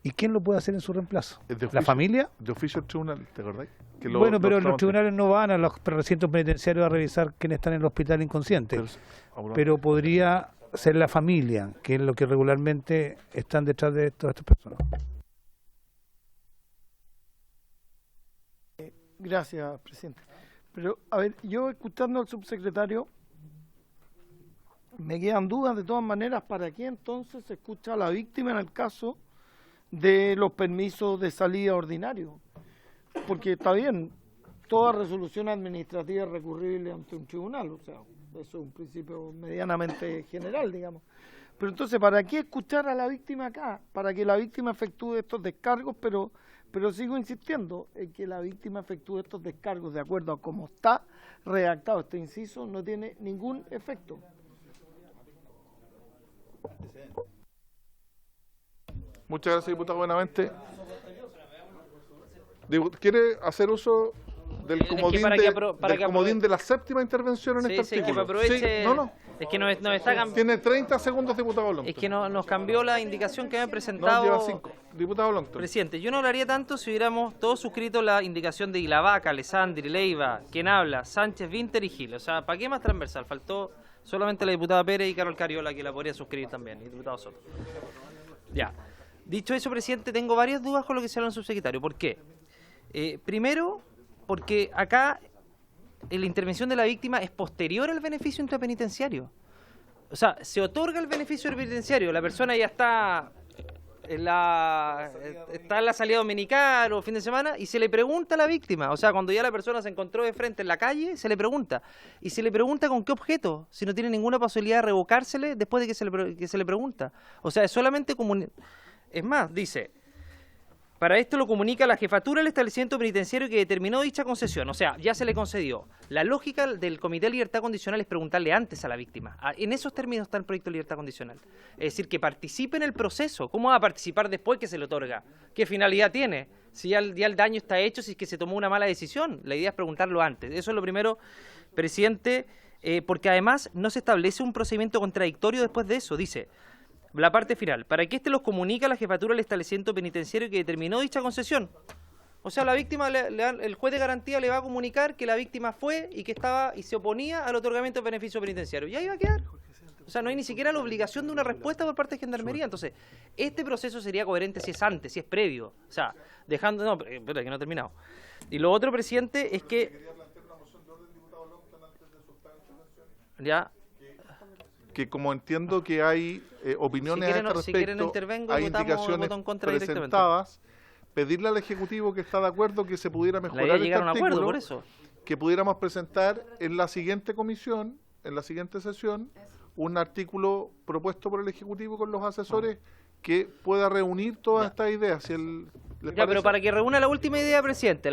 ¿Y quién lo puede hacer en su reemplazo? ¿La familia? De oficio al tribunal, ¿te acordás? Bueno, pero los tribunales no van a los recintos penitenciarios a revisar quiénes están en el hospital inconscientes. Pero podría ser la familia, que es lo que regularmente están detrás de todas estas personas. Gracias, presidente. Pero, a ver, yo escuchando al subsecretario, me quedan dudas de todas maneras, ¿para qué entonces se escucha a la víctima en el caso de los permisos de salida ordinario? Porque está bien, toda resolución administrativa es recurrible ante un tribunal, o sea, eso es un principio medianamente general, digamos. Pero entonces, ¿para qué escuchar a la víctima acá? Para que la víctima efectúe estos descargos, pero sigo insistiendo en que la víctima efectúe estos descargos de acuerdo a cómo está redactado este inciso, no tiene ningún efecto. Muchas gracias, diputado Buenamente. ¿Quiere hacer uso del comodín de la séptima intervención en este artículo? Que me aproveche. Es que nos está cambiando. Tiene 30 segundos, diputado Longton. Es que nos cambió la indicación que me ha presentado. No, lleva 5. Diputado Longton. Presidente, yo no hablaría tanto si hubiéramos todos suscrito la indicación de Ilavaca, Alessandri, Leiva, quien habla, Sánchez, Vinter y Gil. O sea, ¿para qué más transversal? Faltó solamente la diputada Pérez y Carol Cariola, que la podría suscribir también, y el diputado Soto. Ya. Dicho eso, presidente, tengo varias dudas con lo que se habla en el subsecretario. ¿Por qué? Primero, porque acá la intervención de la víctima es posterior al beneficio intrapenitenciario. O sea, se otorga el beneficio penitenciario, la persona ya está en la salida dominical o fin de semana y se le pregunta a la víctima. O sea, cuando ya la persona se encontró de frente en la calle, se le pregunta. Y se le pregunta con qué objeto, si no tiene ninguna posibilidad de revocársele después de que se le pregunta. O sea, es solamente Es más, dice, para esto lo comunica la jefatura del establecimiento penitenciario que determinó dicha concesión. O sea, ya se le concedió. La lógica del Comité de Libertad Condicional es preguntarle antes a la víctima. En esos términos está el proyecto de libertad condicional. Es decir, que participe en el proceso. ¿Cómo va a participar después que se le otorga? ¿Qué finalidad tiene? Si ya el daño está hecho, si es que se tomó una mala decisión. La idea es preguntarlo antes. Eso es lo primero, presidente, porque además no se establece un procedimiento contradictorio después de eso. Dice... La parte final, para que éste los comunica a la jefatura del establecimiento penitenciario que determinó dicha concesión. O sea, la víctima, el juez de garantía le va a comunicar que la víctima fue y que estaba y se oponía al otorgamiento de beneficio penitenciario. Y ahí va a quedar. O sea, no hay ni siquiera la obligación de una respuesta por parte de Gendarmería. Entonces, este proceso sería coherente si es antes, si es previo. O sea, dejando... No, espera, que no he terminado. Y lo otro, presidente, es que... Ya... Que como entiendo que hay opiniones a este respecto, hay indicaciones presentadas, pedirle al Ejecutivo que está de acuerdo que se pudiera mejorar este artículo, por eso. que pudiéramos presentar en la siguiente comisión, en la siguiente sesión, un artículo propuesto por el Ejecutivo con los asesores que pueda reunir todas estas ideas. Si pero para que reúna la última idea, presidente,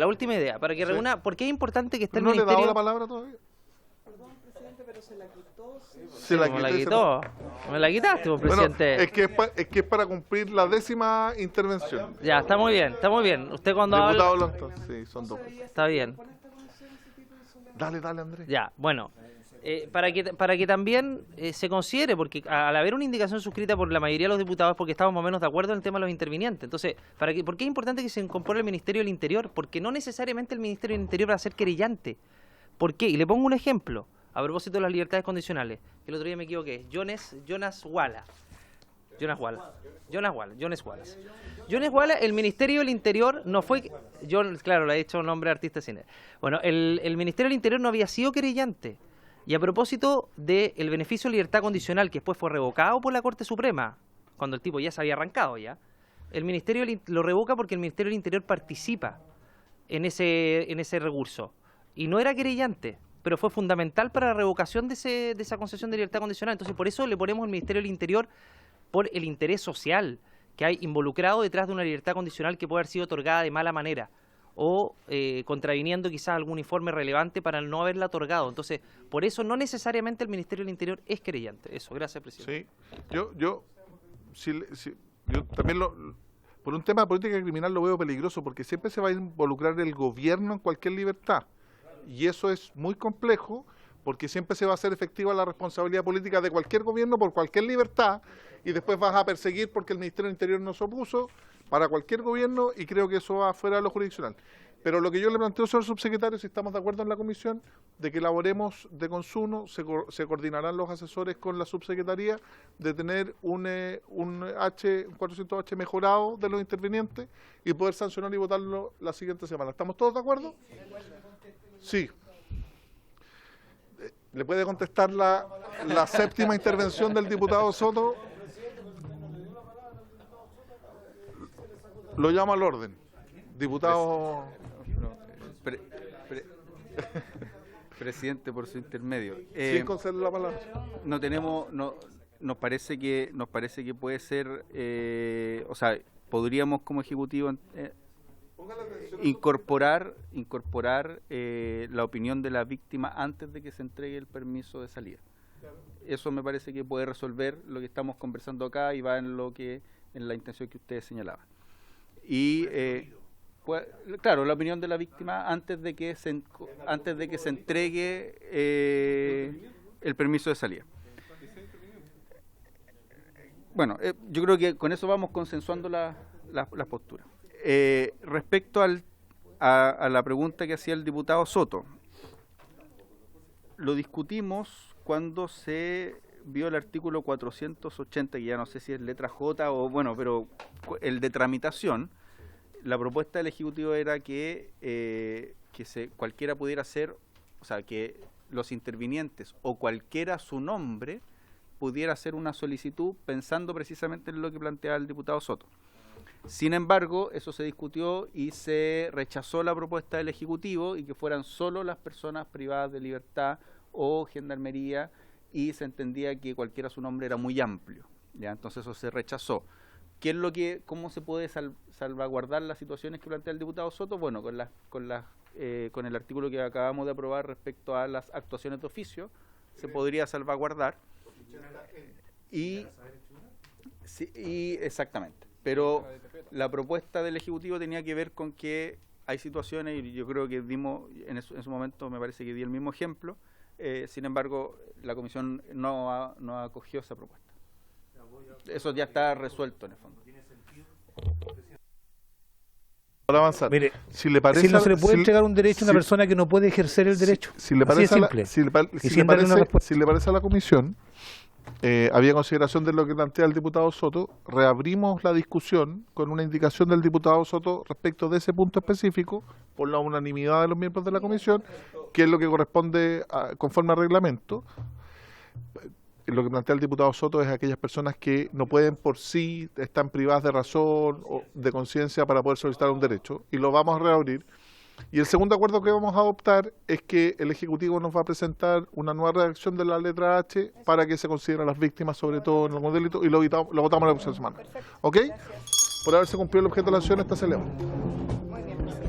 para que reúna, porque es importante que esté el Ministerio... ¿No le he dado la palabra todavía? Se la me la quité, quitó. Me la quitaste, pues, Bueno, presidente. es que es para cumplir la 10ª intervención. Ya, está muy bien, está muy bien. Usted cuando Diputado habla... Blanco, sí, son 2. Está bien. Dale, Andrés. Ya, bueno. Para que también se considere, porque al haber una indicación suscrita por la mayoría de los diputados es porque estamos más o menos de acuerdo en el tema de los intervinientes. Entonces, ¿por qué es importante que se incorpore el Ministerio del Interior? Porque no necesariamente el Ministerio del Interior va a ser querellante. ¿Por qué? Y le pongo un ejemplo, a propósito de las libertades condicionales. El otro día me equivoqué. Jonas Wallace, el Ministerio del Interior no fue... Claro, le he dicho un nombre de artista de cine. Bueno, el Ministerio del Interior no había sido querellante. Y a propósito del beneficio de libertad condicional, que después fue revocado por la Corte Suprema, cuando el tipo ya se había arrancado ya, el Ministerio lo revoca porque el Ministerio del Interior participa en ese recurso. Y no era querellante, pero fue fundamental para la revocación de esa concesión de libertad condicional. Entonces, por eso le ponemos el Ministerio del Interior por el interés social que hay involucrado detrás de una libertad condicional que puede haber sido otorgada de mala manera o contraviniendo quizás algún informe relevante para no haberla otorgado. Entonces, por eso no necesariamente el Ministerio del Interior es querellante. Eso, gracias, presidente. Sí, yo también por un tema de política criminal lo veo peligroso, porque siempre se va a involucrar el gobierno en cualquier libertad. Y eso es muy complejo, porque siempre se va a hacer efectiva la responsabilidad política de cualquier gobierno por cualquier libertad, y después vas a perseguir porque el Ministerio del Interior no se opuso para cualquier gobierno, y creo que eso va fuera de lo jurisdiccional. Pero lo que yo le planteo, señor subsecretario, si estamos de acuerdo en la comisión, de que elaboremos de consumo, se coordinarán los asesores con la subsecretaría de tener un 400H mejorado de los intervinientes y poder sancionar y votarlo la siguiente semana. ¿Estamos todos de acuerdo? Sí. ¿Le puede contestar la 7ª intervención del diputado Soto? Lo llamo al orden. Diputado... Presidente, por su intermedio. Sin conceder la palabra. Nos parece que puede ser, o sea, podríamos como ejecutivo incorporar la opinión de la víctima antes de que se entregue el permiso de salida. Eso me parece que puede resolver lo que estamos conversando acá y va en la intención que ustedes señalaban. Y pues, claro, la opinión de la víctima antes de que se entregue el permiso de salida. Bueno, yo creo que con eso vamos consensuando las posturas. Respecto a la pregunta que hacía el diputado Soto, lo discutimos cuando se vio el artículo 480, que ya no sé si es letra J o bueno, pero el de tramitación. La propuesta del Ejecutivo era que cualquiera pudiera hacer, o sea, que los intervinientes o cualquiera su nombre pudiera hacer una solicitud pensando precisamente en lo que planteaba el diputado Soto. Sin embargo, eso se discutió y se rechazó la propuesta del Ejecutivo y que fueran solo las personas privadas de libertad o gendarmería, y se entendía que cualquiera su nombre era muy amplio, ¿ya? Entonces eso se rechazó. ¿Cómo se puede salvaguardar las situaciones que plantea el diputado Soto? Bueno, con el artículo que acabamos de aprobar respecto a las actuaciones de oficio, se podría salvaguardar. Y exactamente. Pero la propuesta del Ejecutivo tenía que ver con que hay situaciones, y yo creo que dimos, en ese momento me parece que di el mismo ejemplo, sin embargo, la Comisión no acogió esa propuesta. Eso ya está resuelto en el fondo. Para avanzar. Mire, si le parece, si no se le puede entregar un derecho a una persona que no puede ejercer el derecho. Si le parece, si le parece a la comisión, había consideración de lo que plantea el diputado Soto, reabrimos la discusión con una indicación del diputado Soto respecto de ese punto específico, por la unanimidad de los miembros de la comisión, que es lo que corresponde conforme al reglamento. Lo que plantea el diputado Soto es aquellas personas que no pueden por sí, están privadas de razón o de conciencia para poder solicitar un derecho, y lo vamos a reabrir. Y el segundo acuerdo que vamos a adoptar es que el Ejecutivo nos va a presentar una nueva redacción de la letra H para que se consideren a las víctimas, sobre todo en algún delito, y lo votamos la próxima semana. ¿Ok? Por haberse cumplido el objeto de la acción, esta se eleva. Muy bien, presidente.